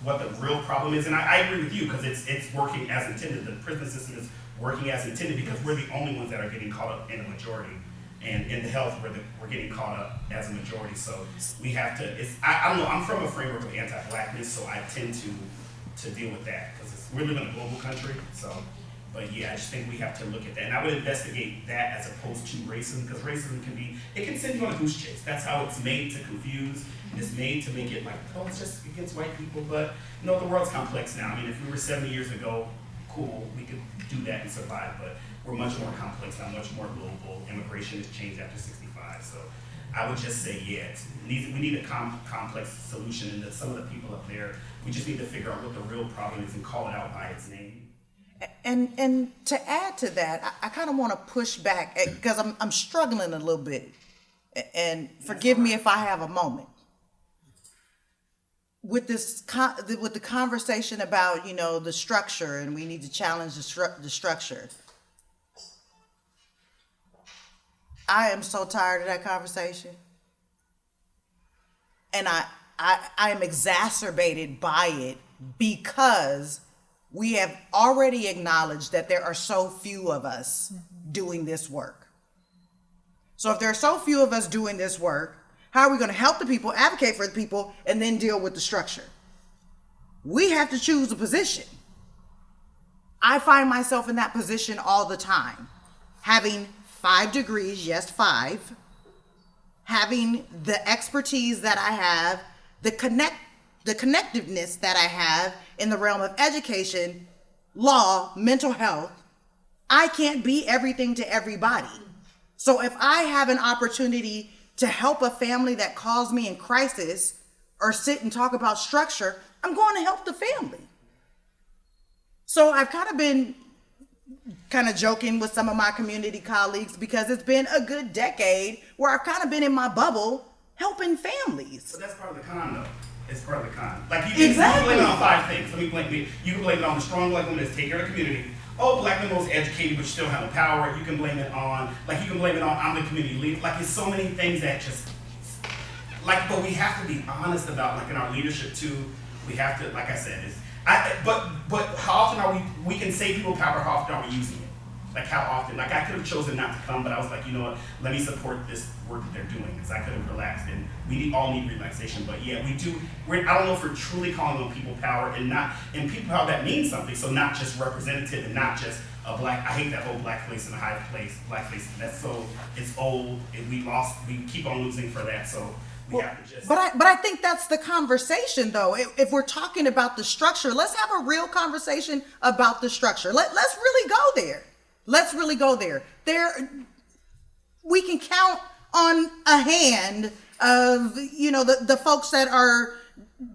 what the real problem is. And I agree with you because it's working as intended. The prison system is working as intended because we're the only ones that are getting caught up in a majority. And in the health, we're getting caught up as a majority. So we have to, I don't know, I'm from a framework of anti-blackness, so I tend to deal with that because we live in a global country. So, but yeah, I just think we have to look at that. And I would investigate that as opposed to racism, because racism can send you on a goose chase. That's how it's made, to confuse. It's made to make it like, oh, it's just against white people. But no, the world's complex now. I mean, if we were 70 years ago, cool, we could do that and survive. But we're much more complex now, much more global. Immigration has changed after 65. So I would just say, yeah, we need a complex solution, and that some of the people up there, we just need to figure out what the real problem is and call it out by its name. And to add to that, I kind of want to push back because I'm struggling a little bit, and forgive me if I have a moment with this with the conversation about the structure, and we need to challenge the structure. I am so tired of that conversation, and I am exacerbated by it because we have already acknowledged that there are so few of us doing this work. So if there are so few of us doing this work, how are we going to help the people, advocate for the people, and then deal with the structure? We have to choose a position. I find myself in that position all the time, having 5 degrees, yes, 5, having the expertise that I have, the connectiveness that I have in the realm of education, law, mental health. I can't be everything to everybody. So if I have an opportunity to help a family that calls me in crisis or sit and talk about structure, I'm going to help the family. So I've kind of been joking with some of my community colleagues because it's been a good decade where I've kind of been in my bubble helping families. But that's part of the con, though. It's part of the con. Like you can blame it on 5 things. Let me blame me. You can blame it on the strong black woman that's taking care of the community. Oh, black women most educated but still have no power. You can blame it on, I'm the community leader. Like, it's so many things that just, but we have to be honest about, in our leadership too. We have to, like I said, but how often we can say people power, how often are we using it? How often? I could have chosen not to come, but I was like, you know what, let me support this work that they're doing, because I could have relaxed, and we all need relaxation. But yeah, we do. I don't know if we're truly calling on people power, and people power that means something. So not just representative, and not just a black. I hate that whole black place and a high place, black place. That's it's old, and we keep on losing for that. So we have to just. But I think that's the conversation, though. If we're talking about the structure, let's have a real conversation about the structure. Let's really go there. Let's really go there. We can count on a hand of, the folks that are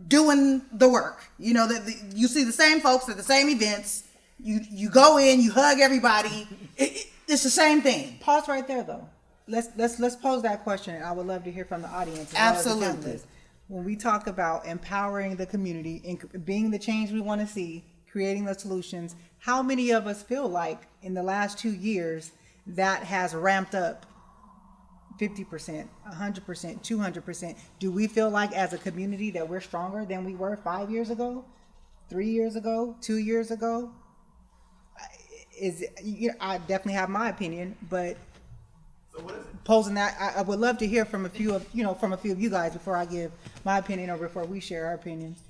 doing the work. You see the same folks at the same events. You go in, you hug everybody. It's the same thing. Pause right there, though. Let's pose that question. I would love to hear from the audience. Absolutely. When we talk about empowering the community and being the change we want to see, creating the solutions, how many of us feel like in the last 2 years that has ramped up 50%, 100%, 200%? Do we feel like as a community that we're stronger than we were 5 years ago, 3 years ago, 2 years ago? I definitely have my opinion, but so what is it? Posing that, I would love to hear from a few of you guys before I give my opinion or before we share our opinions.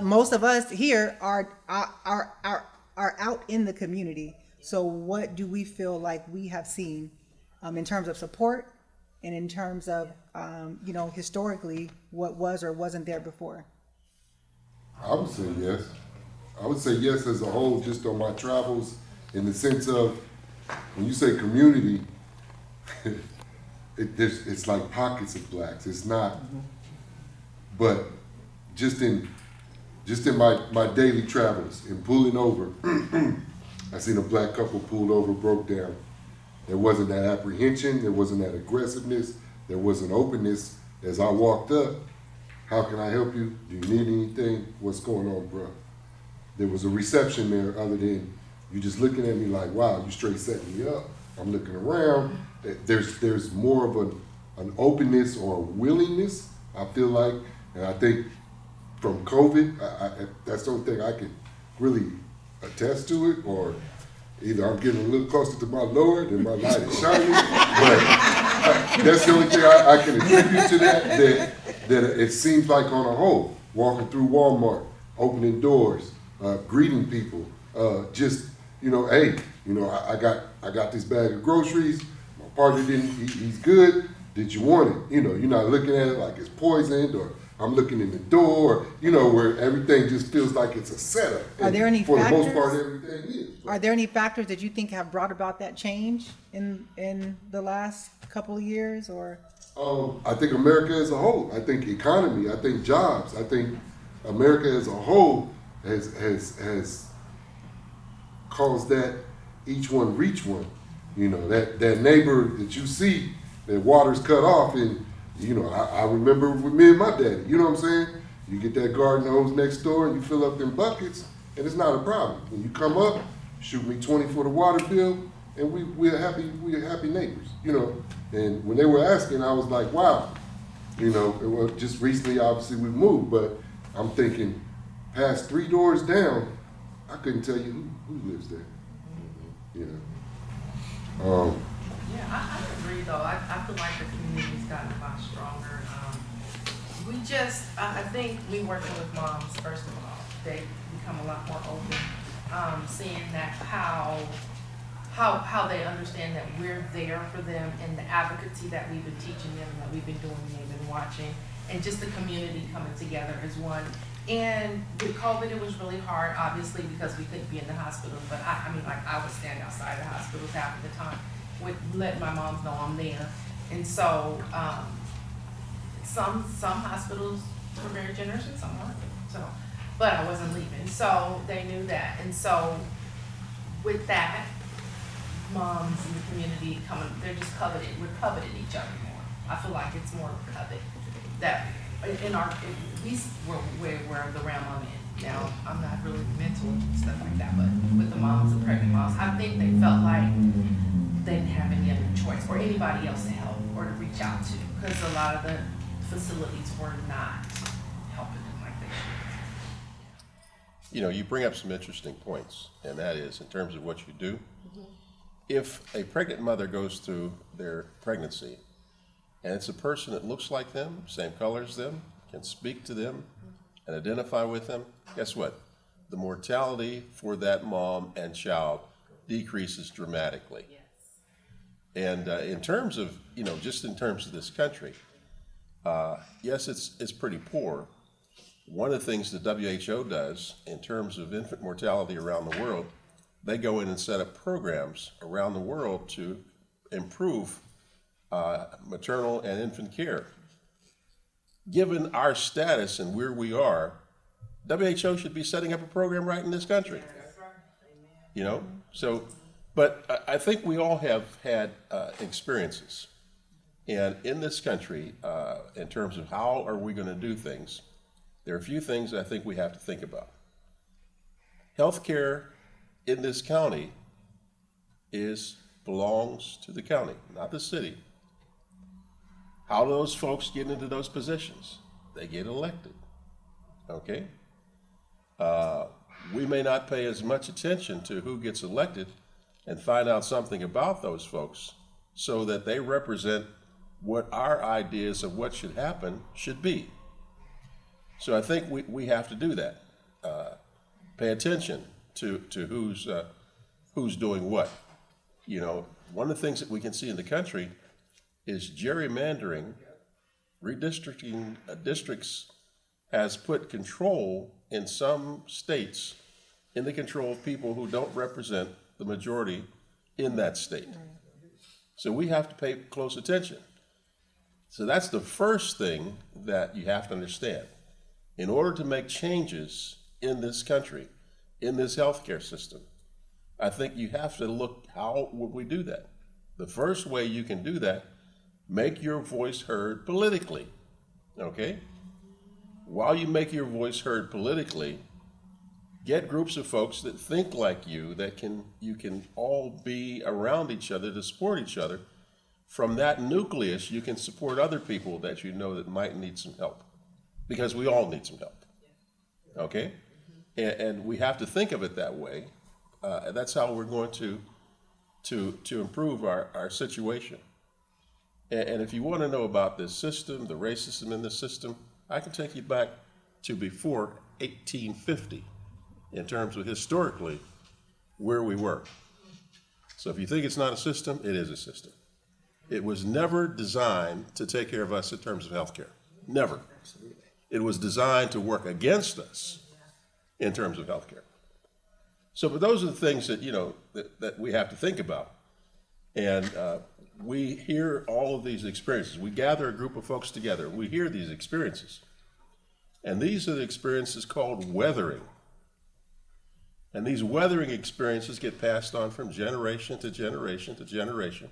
Most of us here are out in the community. So what do we feel like we have seen in terms of support and in terms of, historically what was or wasn't there before? I would say yes. I would say yes as a whole, just on my travels, in the sense of when you say community, it's like pockets of blacks. It's not, but just in my daily travels, in pulling over, I seen a black couple pulled over, broke down. There wasn't that apprehension, there wasn't that aggressiveness, there wasn't openness. As I walked up, how can I help you? Do you need anything? What's going on, bro? There was a reception there other than you just looking at me like, wow, you straight setting me up. I'm looking around. There's more of an openness or a willingness, I feel like, and I think from COVID, that's the only thing I can really attest to it, or either I'm getting a little closer to my Lord and my light is shining, but that's the only thing I can attribute to that it seems like on a whole, walking through Walmart, opening doors, greeting people, hey, I got this bag of groceries, my partner he's good, did you want it? You're not looking at it like it's poisoned or I'm looking in the door, you know, where everything just feels like it's a setup. Are there any For the most factors? part, everything is. Are there any factors that you think have brought about that change in the last couple of years, or? I think America as a whole. I think economy. I think jobs. I think America as a whole has caused that each one reach one. You know, that neighbor that you see, that water's cut off, and you know, I remember with me and my daddy. You know what I'm saying? You get that garden hose next door, and you fill up them buckets, and it's not a problem. When you come up, shoot me 20 for the water bill, and we're happy neighbors. You know. And when they were asking, I was like, wow, you know, it was just recently, obviously we moved, but I'm thinking past 3 doors down, I couldn't tell you who lives there, you know. Yeah, I agree though. I feel like the community's gotten a lot stronger. I think we working with moms, first of all, they become a lot more open, seeing that how they understand that we're there for them, and the advocacy that we've been teaching them, that we've been doing, they've been watching, and just the community coming together as one. And with COVID, it was really hard, obviously, because we couldn't be in the hospitals, but I mean, like, I would stand outside the hospitals half of the time, with letting my moms know I'm there. And so, some hospitals were very generous and some weren't, so, but I wasn't leaving, so they knew that. And so, with that, moms in the community coming, they're just coveted, we're coveting each other more. I feel like it's more coveted, that in our, at least where the realm I'm in. Now, I'm not really mental and stuff like that, but with the moms and pregnant moms, I think they felt like they didn't have any other choice or anybody else to help or to reach out to, because a lot of the facilities were not helping them like they should. You know, you bring up some interesting points, and that is in terms of what you do. If a pregnant mother goes through their pregnancy and it's a person that looks like them, same color as them, can speak to them and identify with them, guess what? The mortality for that mom and child decreases dramatically. Yes. And in terms of, you know, just in terms of this country, yes, it's pretty poor. One of the things the WHO does in terms of infant mortality around the world, they go in and set up programs around the world to improve maternal and infant care. Given our status and where we are, WHO should be setting up a program right in this country. You know, so, but I think we all have had experiences. And in this country, in terms of how are we going to do things, there are a few things I think we have to think about. Healthcare in this county belongs to the county, not the city. How do those folks get into those positions? They get elected, okay? We may not pay as much attention to who gets elected and find out something about those folks so that they represent what our ideas of what should happen should be. So I think we have to do that. Pay attention to who's doing what. You know, one of the things that we can see in the country is gerrymandering, redistricting districts has put control in some states in the control of people who don't represent the majority in that state. So we have to pay close attention. So that's the first thing that you have to understand. In order to make changes in this country, in this healthcare system, I think you have to look, how would we do that? The first way you can do that, make your voice heard politically, okay? While you make your voice heard politically, get groups of folks that think like you, that you can all be around each other to support each other. From that nucleus, you can support other people that you know that might need some help, because we all need some help, okay? And we have to think of it that way. That's how we're going to improve our situation. And if you want to know about this system, the racism in this system, I can take you back to before 1850 in terms of historically where we were. So if you think it's not a system, it is a system. It was never designed to take care of us in terms of healthcare. Never. It was designed to work against us in terms of healthcare. So, but those are the things that, you know, that we have to think about. And we hear all of these experiences. We gather a group of folks together. We hear these experiences. And these are the experiences called weathering. And these weathering experiences get passed on from generation to generation to generation.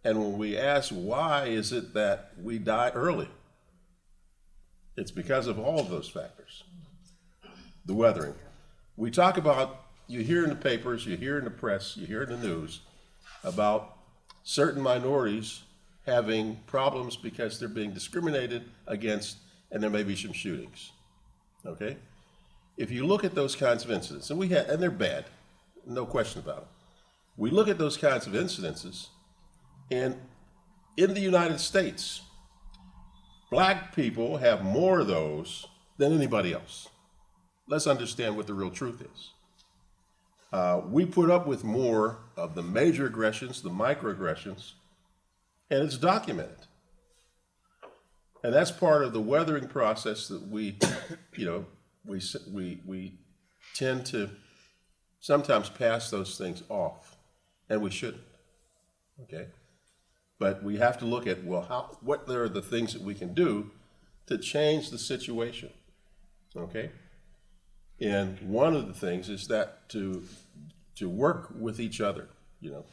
And when we ask, why is it that we die early? It's because of all of those factors. The weathering. We talk about, you hear in the papers, you hear in the press, you hear in the news about certain minorities having problems because they're being discriminated against, and there may be some shootings, okay? If you look at those kinds of incidents, and they're bad, no question about it. We look at those kinds of incidences, and in the United States, black people have more of those than anybody else. Let's understand what the real truth is. We put up with more of the major aggressions, the microaggressions, and it's documented. And that's part of the weathering process that we, you know, we tend to sometimes pass those things off, and we shouldn't, okay? But we have to look at, well, what are the things that we can do to change the situation, okay? And one of the things is that to work with each other, you know.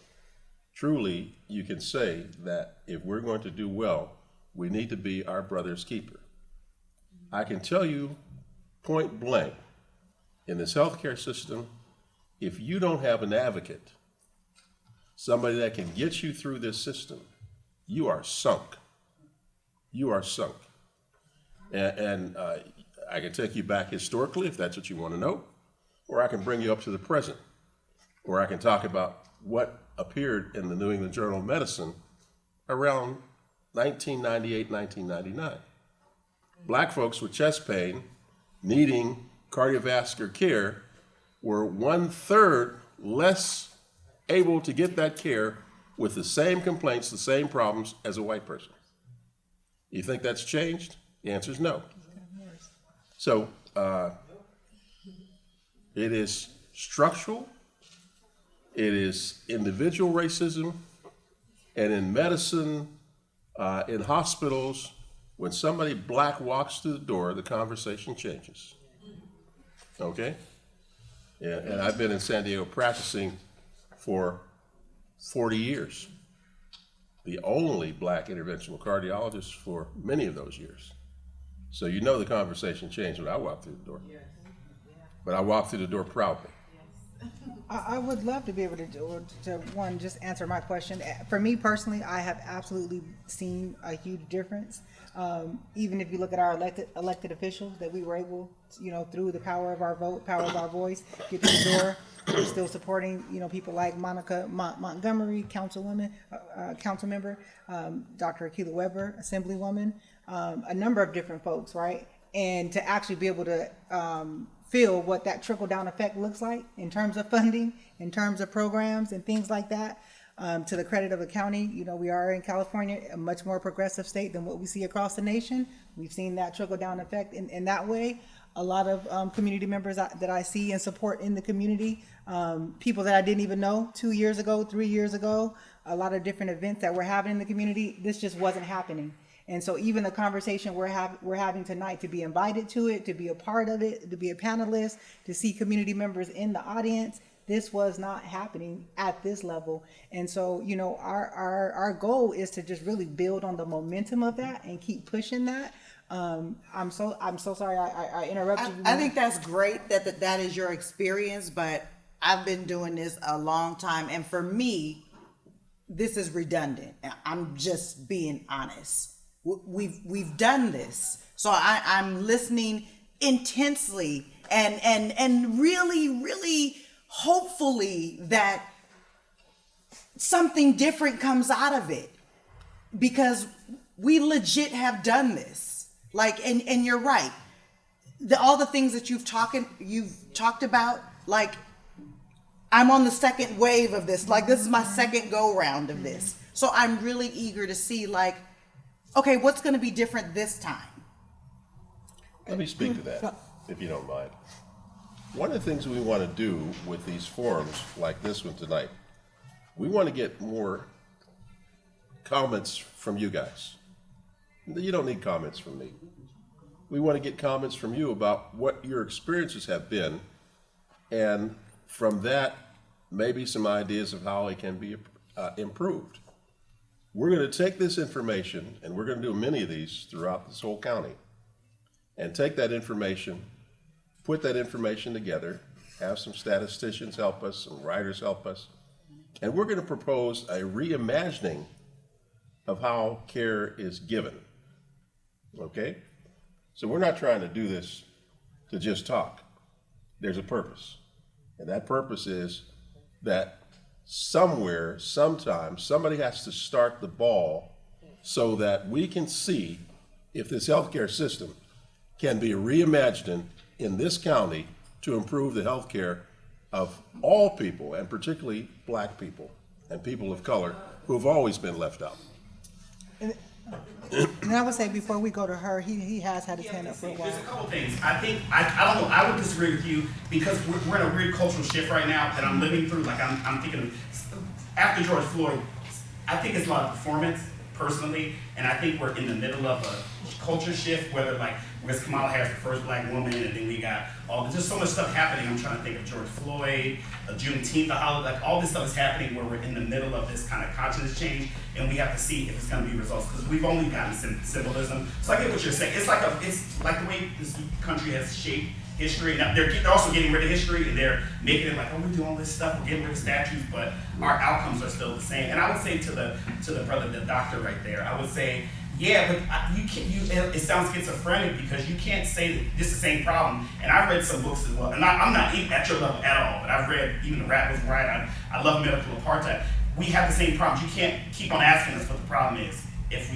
Truly, you can say that if we're going to do well, we need to be our brother's keeper. I can tell you point blank, in this healthcare system, if you don't have an advocate, somebody that can get you through this system, you are sunk. You are sunk. And I can take you back historically if that's what you want to know, or I can bring you up to the present, or I can talk about what appeared in the New England Journal of Medicine around 1998, 1999. Black folks with chest pain needing cardiovascular care were 1/3 less able to get that care with the same complaints, the same problems as a white person. You think that's changed? The answer is no. So it is structural, it is individual racism, and in medicine, in hospitals, when somebody black walks through the door, the conversation changes. Okay? Yeah, and I've been in San Diego practicing for 40 years. The only black interventional cardiologist for many of those years. So you know the conversation changed when I walked through the door. But I walked through the door proudly. I would love to be able to one, just answer my question. For me personally, I have absolutely seen a huge difference. Even if you look at our elected officials, that we were able, you know, through the power of our vote, power of our voice, get through the door. We're still supporting, you know, people like Monica Montgomery, councilwoman, council member, Dr. Akilah Weber, assemblywoman, a number of different folks, right? And to actually be able to feel what that trickle-down effect looks like in terms of funding, in terms of programs and things like that. To the credit of the county, you know, we are in California, a much more progressive state than what we see across the nation. We've seen that trickle-down effect in that way. A lot of community members that I see and support in the community, people that I didn't even know 2 years ago, 3 years ago, a lot of different events that we're having in the community, this just wasn't happening. And so even the conversation we're having tonight, to be invited to it, to be a part of it, to be a panelist, to see community members in the audience, this was not happening at this level. And so, you know, our goal is to just really build on the momentum of that and keep pushing that. I'm so sorry I interrupted you. I think that's great that is your experience, but I've been doing this a long time, and for me, this is redundant. I'm just being honest. We've done this, so I'm listening intensely and really hopefully that something different comes out of it, because we legit have done this. Like, and you're right. All the things that you've talked about, like, I'm on the second wave of this. Like, this is my second go round of this. So I'm really eager to see, like, okay, what's going to be different this time? Let me speak to that, if you don't mind. One of the things we want to do with these forums like this one tonight, we want to get more comments from you guys. You don't need comments from me. We want to get comments from you about what your experiences have been, and from that, maybe some ideas of how it can be improved. We're going to take this information, and we're going to do many of these throughout this whole county, and take that information, put that information together, have some statisticians help us, some writers help us, and we're going to propose a reimagining of how care is given. Okay? So we're not trying to do this to just talk. There's a purpose. And that purpose is that somewhere, sometime, somebody has to start the ball so that we can see if this healthcare system can be reimagined in this county to improve the healthcare of all people, and particularly black people and people of color who have always been left out. And I would say before we go to her, he has had his hand up for a while. There's a couple things. I think, I don't know, I would disagree with you because we're in a weird cultural shift right now that I'm living through. Like I'm thinking of, after George Floyd, I think it's a lot of performance, personally, and I think we're in the middle of a culture shift, whether like, whereas Kamala Harris, the first black woman, and then we got there's so much stuff happening. I'm trying to think of George Floyd, Juneteenth, the holiday, like all this stuff is happening where we're in the middle of this kind of consciousness change, and we have to see if it's going to be results, because we've only gotten symbolism. So I get what you're saying. It's like the way this country has shaped history. Now they're also getting rid of history, and they're making it like, oh, we're doing all this stuff, we're getting rid of statues, but our outcomes are still the same. And I would say to the brother, the doctor right there, I would say, yeah, but it sounds schizophrenic because you can't say that this is the same problem. And I've read some books as well, and I'm not even at your level at all, but I've read even The Rat Was Right. I love Medical Apartheid. We have the same problems. You can't keep on asking us what the problem is if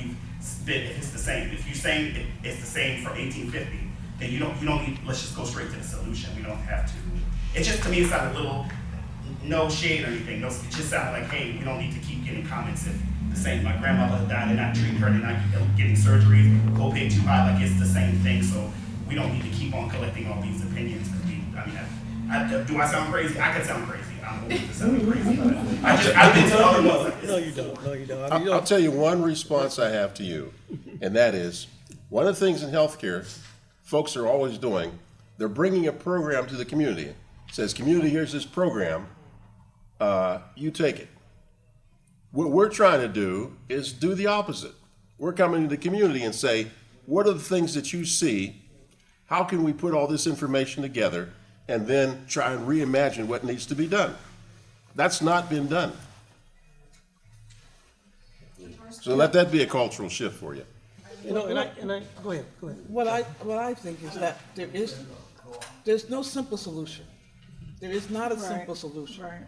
it's the same. If you're saying it's the same from 1850, then you don't need, let's just go straight to the solution. We don't have to. It just, to me, it sounded a little, no shade or anything. No, it just sounded like, hey, we don't need to keep getting comments if the same. My grandmother died, they're not treating her, they're not getting surgeries, copay too high, like it's the same thing. So we don't need to keep on collecting all these opinions. Do I sound crazy? I could sound crazy. I'm old to sound crazy. I've been to other ones like this. No, you don't. No, you don't. I mean, I'll tell you one response I have to you, and that is, one of the things in healthcare folks are always doing, they're bringing a program to the community. It says, community, here's this program, you take it. What we're trying to do is do the opposite. We're coming to the community and say, what are the things that you see? How can we put all this information together and then try and reimagine what needs to be done? That's not been done. So let that be a cultural shift for you. You know, and I go ahead. What I think is that there's no simple solution. There is not a simple solution. Right.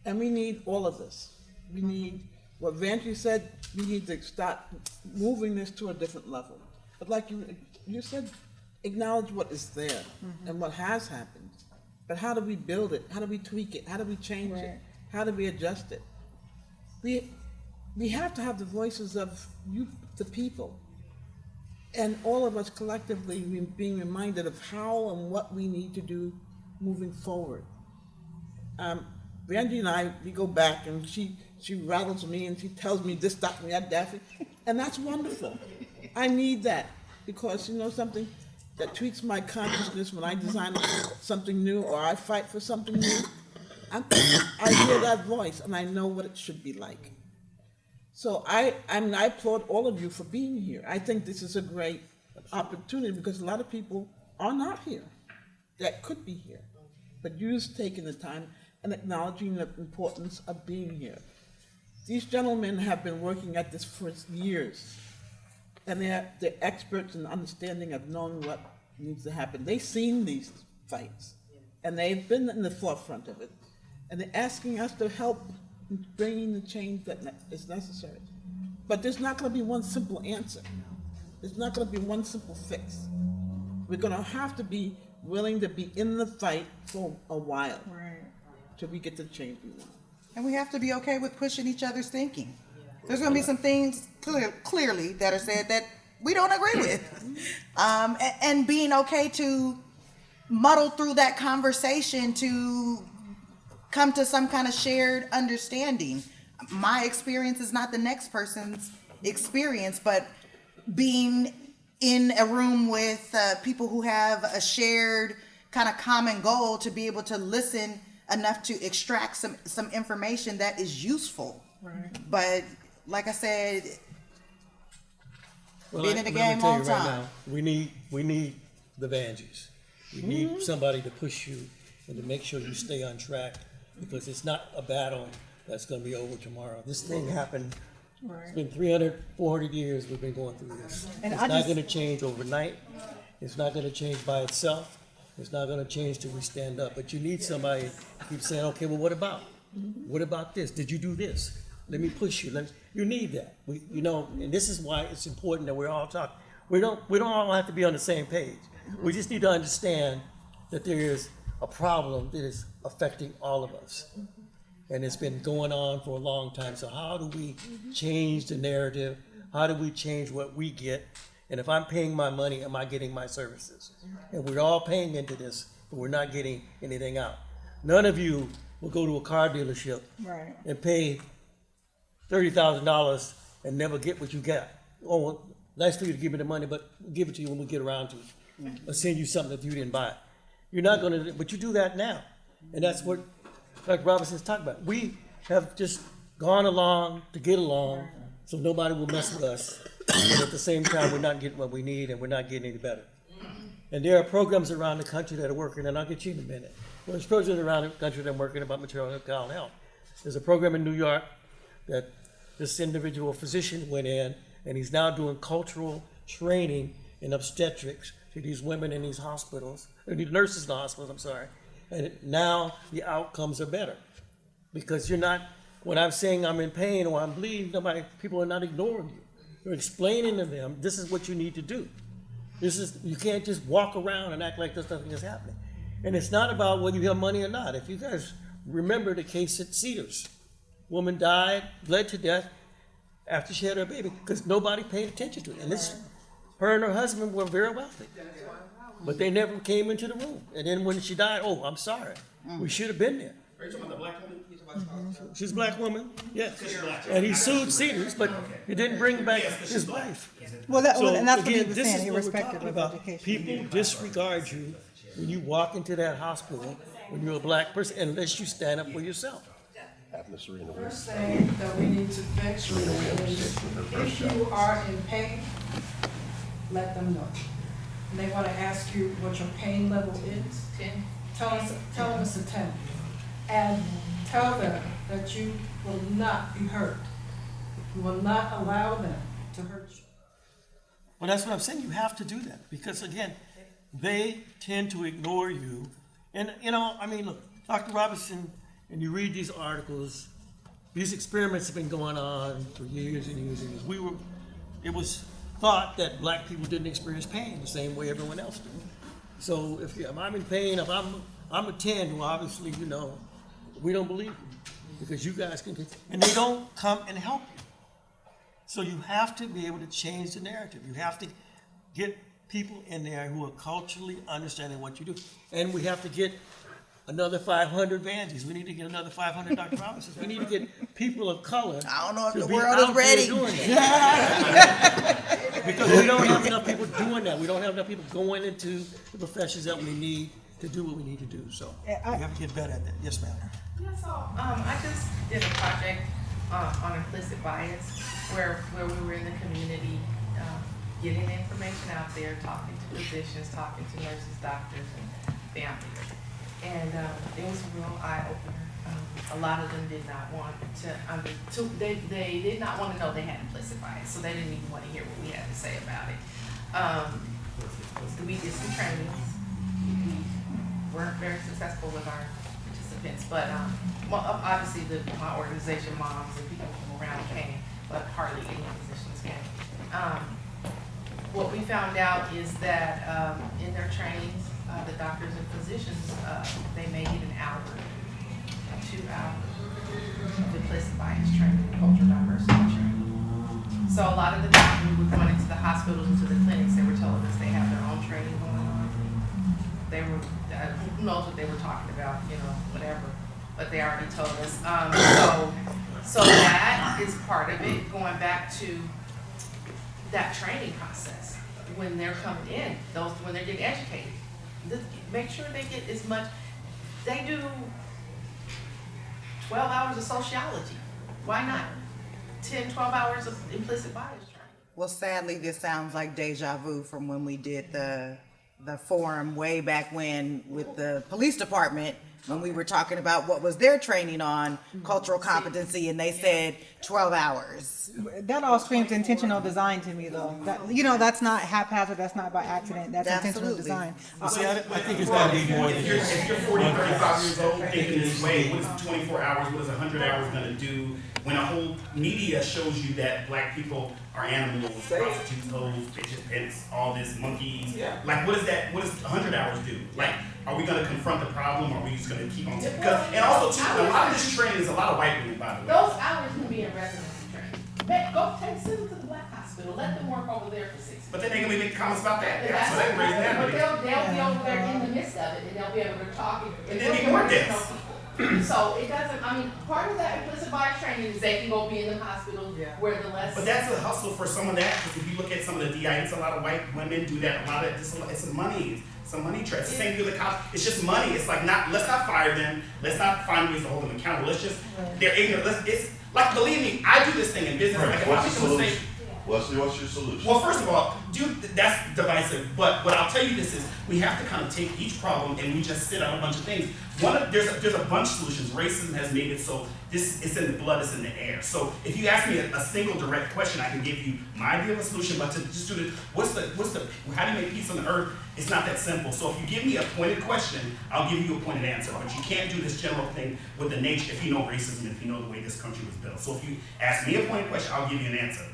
And we need all of this. We need, what Vanjie said, we need to start moving this to a different level. But like you said, acknowledge what is there and what has happened. But how do we build it? How do we tweak it? How do we change it? How do we adjust it? We have to have the voices of you, the people, and all of us collectively being reminded of how and what we need to do moving forward. Vanjie and I, we go back, and she rattles me and she tells me this, that, and that, and that's wonderful. I need that, because you know something that tweaks my consciousness when I design something new or I fight for something new. I hear that voice and I know what it should be like. So I applaud all of you for being here. I think this is a great opportunity because a lot of people are not here that could be here, but you've taken the time and acknowledging the importance of being here. These gentlemen have been working at this for years, and they're experts in understanding of knowing what needs to happen. They've seen these fights, and they've been in the forefront of it, and they're asking us to help in bringing the change that is necessary. But there's not going to be one simple answer. There's not going to be one simple fix. We're going to have to be willing to be in the fight for a while, till we get the change we want. And we have to be okay with pushing each other's thinking. There's going to be some things clearly that are said that we don't agree with. And being okay to muddle through that conversation to come to some kind of shared understanding. My experience is not the next person's experience, but being in a room with people who have a shared kind of common goal to be able to listen enough to extract some information that is useful. Right. But like I said, been in the game a long time. We need the Vangies. We need somebody to push you and to make sure you stay on track, because it's not a battle that's going to be over tomorrow. This thing happened. Right. It's been 300, 400 years we've been going through this. And it's not going to change overnight. It's not going to change by itself. It's not going to change till we stand up. But you need somebody to keep saying, okay, well, what about? What about this? Did you do this? Let me push you. You need that. And this is why it's important that we're all talking. We don't all have to be on the same page. We just need to understand that there is a problem that is affecting all of us. And it's been going on for a long time. So how do we change the narrative? How do we change what we get? And if I'm paying my money, am I getting my services? And we're all paying into this, but we're not getting anything out. None of you will go to a car dealership and pay $30,000 and never get what you got. Oh, well, nice for you to give me the money, but we'll give it to you when we get around to it. Or send you something if you didn't buy it. You're not going to, but you do that now. And that's what Dr. Robinson's talking about. We have just gone along to get along so nobody will mess with us. But at the same time, we're not getting what we need and we're not getting any better. And there are programs around the country that are working, and I'll get you in a minute. Well, there's programs around the country that are working about maternal health. There's a program in New York that this individual physician went in, and he's now doing cultural training in obstetrics to these women in these hospitals, or these nurses in the hospitals, I'm sorry. And now the outcomes are better. Because you're not, when I'm saying I'm in pain or I'm bleeding, people are not ignoring you. You're explaining to them, this is what you need to do. You can't just walk around and act like there's nothing is happening. And it's not about whether you have money or not. If you guys remember the case at Cedars, woman died, bled to death after she had her baby because nobody paid attention to it. And her and her husband were very wealthy, but they never came into the room. And then when she died, oh, I'm sorry, we should have been there. Are you talking about the black woman? She's a black woman, yes. And he sued Cedars, but he didn't bring back his wife. Well, and that's what he again, was this saying, is what we're irrespective talking of about. education. People disregard you when you walk into that hospital when you're a black person, unless you stand up for yourself. We're saying that we need to fix it. If you are in pain, let them know. And they want to ask you what your pain level is. 10. Tell them it's a 10. And tell them that you will not be hurt. You will not allow them to hurt you. Well, that's what I'm saying. You have to do that because, again, they tend to ignore you. And, look, Dr. Robinson, and you read these articles, these experiments have been going on for years and years and years. It was thought that black people didn't experience pain the same way everyone else did. So if I'm in pain, if I'm a 10, well, obviously, we don't believe you because you guys can, and they don't come and help you. So you have to be able to change the narrative. You have to get people in there who are culturally understanding what you do. And we have to get another 500 Vangies. We need to get another 500 Dr. Robinsons. We need to get people of color. I don't know if to the be world out is ready. there doing that. Because we don't have enough people doing that. We don't have enough people going into the professions that we need to do what we need to do. So we have to get better at that. Yes, ma'am. Yeah, so I just did a project on implicit bias where we were in the community getting information out there, talking to physicians, talking to nurses, doctors, and families. And it was a real eye-opener. A lot of them did not want they did not want to know they had implicit bias, so they didn't even want to hear what we had to say about it. We did some trainings. We weren't very successful with our participants, but obviously my organization, moms and people from around came, but hardly any physicians came. What we found out is that in their trainings, the doctors and physicians, they may get an hour, 2 hours of implicit bias training, cultural diversity training. So a lot of the time we would going into the hospitals and to the clinics, they were telling us they have their own training going on. They were, who knows what they were talking about, you know, whatever, but they already told us. So that is part of it, going back to that training process when they're coming in, when they're getting educated. Make sure they get as much, they do 12 hours of sociology. Why not 10, 12 hours of implicit bias training? Well, sadly, this sounds like deja vu from when we did the forum way back when with the police department, when we were talking about what was their training on cultural competency, and they said 12 hours. That all screams intentional design to me, though. That, you know, that's not haphazard, that's not by accident, that's intentional Absolutely. design. See, I think it's gotta be more than If you're just. 40, 35 years old thinking this way, what is 24 hours, what is 100 hours gonna do? When a whole media shows you that black people are animals, prostitutes, hoes, bitches, pimps, all this, monkeys. Like, what does 100 hours do? Like, are we gonna confront the problem, or are we just gonna keep on? Because, and also too, a lot of this training is a lot of white women, by the way. Those hours can be in residency training. Send them to the black hospital, let them work over there for 6 months. But then they're gonna be making comments about that. Yeah, That's so they can raise their but hand. they'll be over there in the midst of it, and they'll be able to talk. And then be more dense. So it doesn't, I mean, part of that implicit bias training is they can go be in the hospital where the less. But that's a hustle for some of that, because if you look at some of the DIs, a lot of white women do that. A lot of it's some money. Some money trap. It's the same thing with the cops. It's just money. It's like let's not fire them. Let's not find ways to hold them accountable. Let's just they're ignorant. It's like, believe me, I do this thing in business. Like, if I make a mistake, What's your solution? well, first of all, that's divisive. But what I'll tell you this is, we have to kind of take each problem and we just sit on a bunch of things. There's a bunch of solutions. Racism has made it so it's in the blood, it's in the air. So if you ask me a single direct question, I can give you my idea of a solution. But to just do how do you make peace on the earth? It's not that simple. So if you give me a pointed question, I'll give you a pointed answer. But you can't do this general thing with the nature if you know racism, if you know the way this country was built. So if you ask me a pointed question, I'll give you an answer.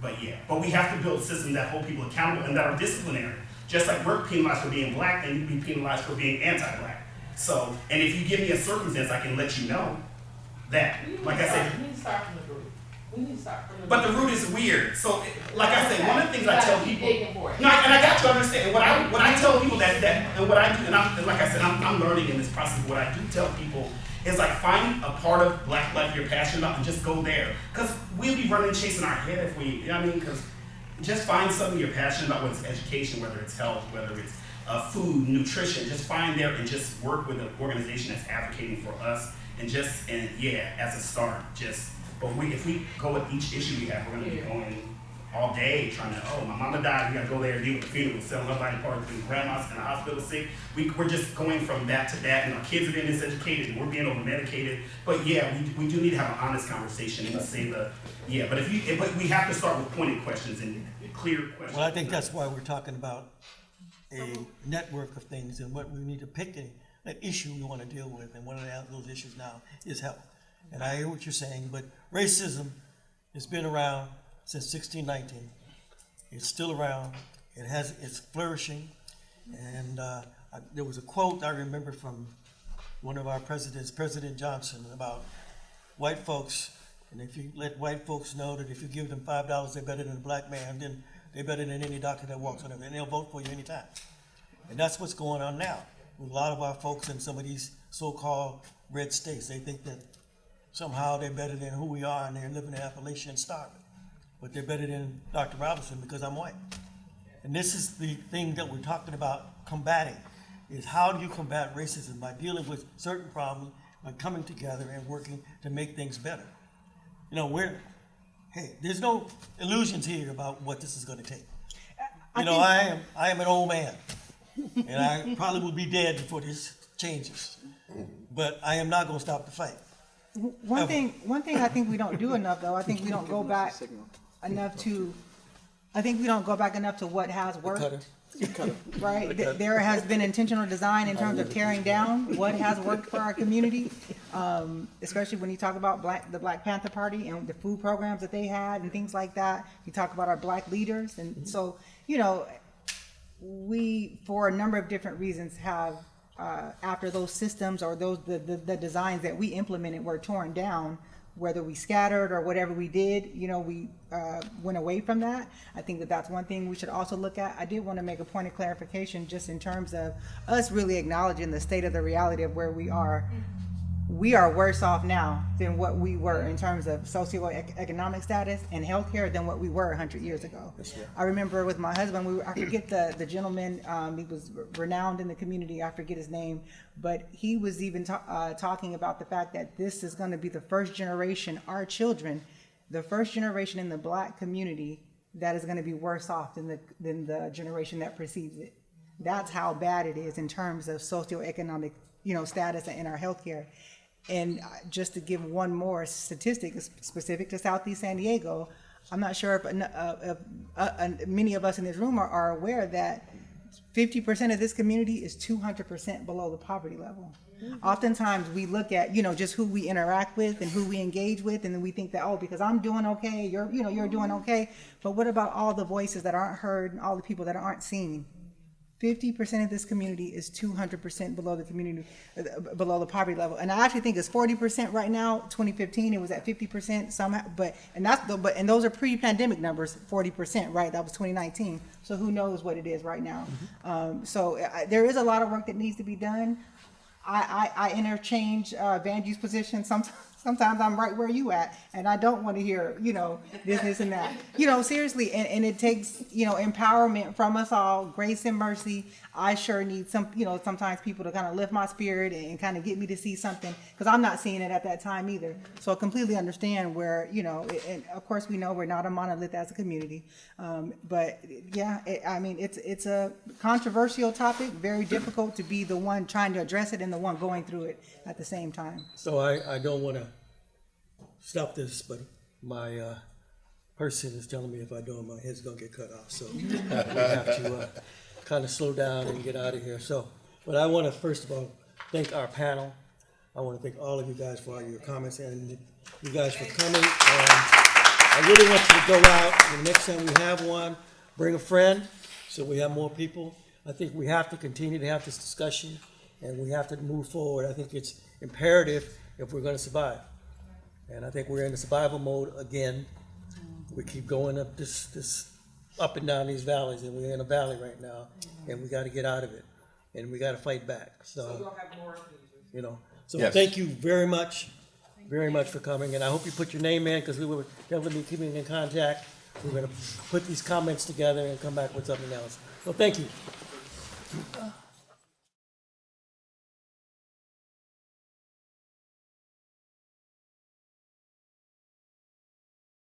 But we have to build systems that hold people accountable and that are disciplinary. Just like we're penalized for being black, then you can be penalized for being anti-black. So, and if you give me a circumstance, I can let you know that. Like I said, We need to start from the root. We need to start from the root. but the root is weird. So, like I said, one of the things I tell people. Digging for it. No, and I got to understand. When I tell people that and what I do, and like I said, I'm learning in this process. What I do tell people is like find a part of black life you're passionate about and just go there. Because we'll be running chasing our head if we, you know what I mean? Because just find something you're passionate about, whether it's education, whether it's health, whether it's food, nutrition. Just find there and just work with an organization that's advocating for us. And as a start, but if we go with each issue we have, we're going to be going all day trying to, my mama died, we got to go there and deal with the funeral, selling her body parts, and grandma's in the hospital sick. We're just going from that to that, and our kids are being miseducated, and we're being over-medicated. But we do need to have an honest conversation and say but we have to start with pointed questions and clear questions. Well, I think that's why we're talking about a network of things and what we need to pick an issue we want to deal with. And one of those issues now is health. And I hear what you're saying, but racism has been around since 1619. It's still around. It's flourishing. And there was a quote I remember from one of our presidents, President Johnson, about white folks. And if you let white folks know that if you give them $5, they're better than a black man, then they're better than any doctor that walks on them, and they'll vote for you anytime. And that's what's going on now with a lot of our folks in some of these so-called red states. They think that somehow they're better than who we are, and they're living in Appalachia and starving. But they're better than Dr. Robinson because I'm white. And this is the thing that we're talking about combating, is how do you combat racism? By dealing with certain problems, by coming together and working to make things better. You know, there's no illusions here about what this is going to take. I am an old man, and I probably will be dead before this changes. But I am not going to stop the fight. One thing I think we don't do enough, though, I think we don't go back enough to what has worked. Right? There has been intentional design in terms of tearing down what has worked for our community, especially when you talk about the Black Panther Party and the food programs that they had and things like that. You talk about our black leaders. And so, we, for a number of different reasons, have, after those systems or the designs that we implemented were torn down, whether we scattered or whatever we did, we went away from that. I think that that's one thing we should also look at. I did want to make a point of clarification just in terms of us really acknowledging the state of the reality of where we are. We are worse off now than what we were in terms of socioeconomic status and healthcare than what we were 100 years ago. I remember with my husband, I forget the gentleman, he was renowned in the community, I forget his name, but he was even talking about the fact that this is going to be the first generation, our children, the first generation in the Black community that is going to be worse off than the generation that precedes it. That's how bad it is in terms of socioeconomic, status in our healthcare. And just to give one more statistic specific to Southeast San Diego, I'm not sure if many of us in this room are aware that 50% of this community is 200% below the poverty level. Oftentimes we look at, just who we interact with and who we engage with, and then we think that, oh, because I'm doing okay, you're doing okay. But what about all the voices that aren't heard and all the people that aren't seen? 50% of this community is 200% below the community, below the poverty level, and I actually think it's 40% right now. 2015, it was at 50% somehow, and those are pre-pandemic numbers. 40%, right? That was 2019. So who knows what it is right now? There is a lot of work that needs to be done. I interchange Vanjie's position sometimes. Sometimes I'm right where you at, and I don't want to hear, this and that. Seriously, and it takes, empowerment from us all, grace and mercy. I sure need sometimes people to kind of lift my spirit and kind of get me to see something, because I'm not seeing it at that time either. So I completely understand where, and of course we know we're not a monolith as a community. But yeah, it's a controversial topic, very difficult to be the one trying to address it and the one going through it at the same time. So I don't want to stop this, but my person is telling me if I don't, my head's going to get cut off. So we have to kind of slow down and get out of here. But I want to first of all thank our panel. I want to thank all of you guys for all your comments and you guys for coming. I really want you to go out, and the next time we have one, bring a friend so we have more people. I think we have to continue to have this discussion, and we have to move forward. I think it's imperative if we're going to survive. And I think we're in the survival mode again. We keep going up this up and down these valleys, and we're in a valley right now, and we got to get out of it, and we got to fight back. So we'll have more of these. So Yes. Thank you very much for coming, and I hope you put your name in, because we will definitely be keeping in contact. We're going to put these comments together and come back with something else. So thank you.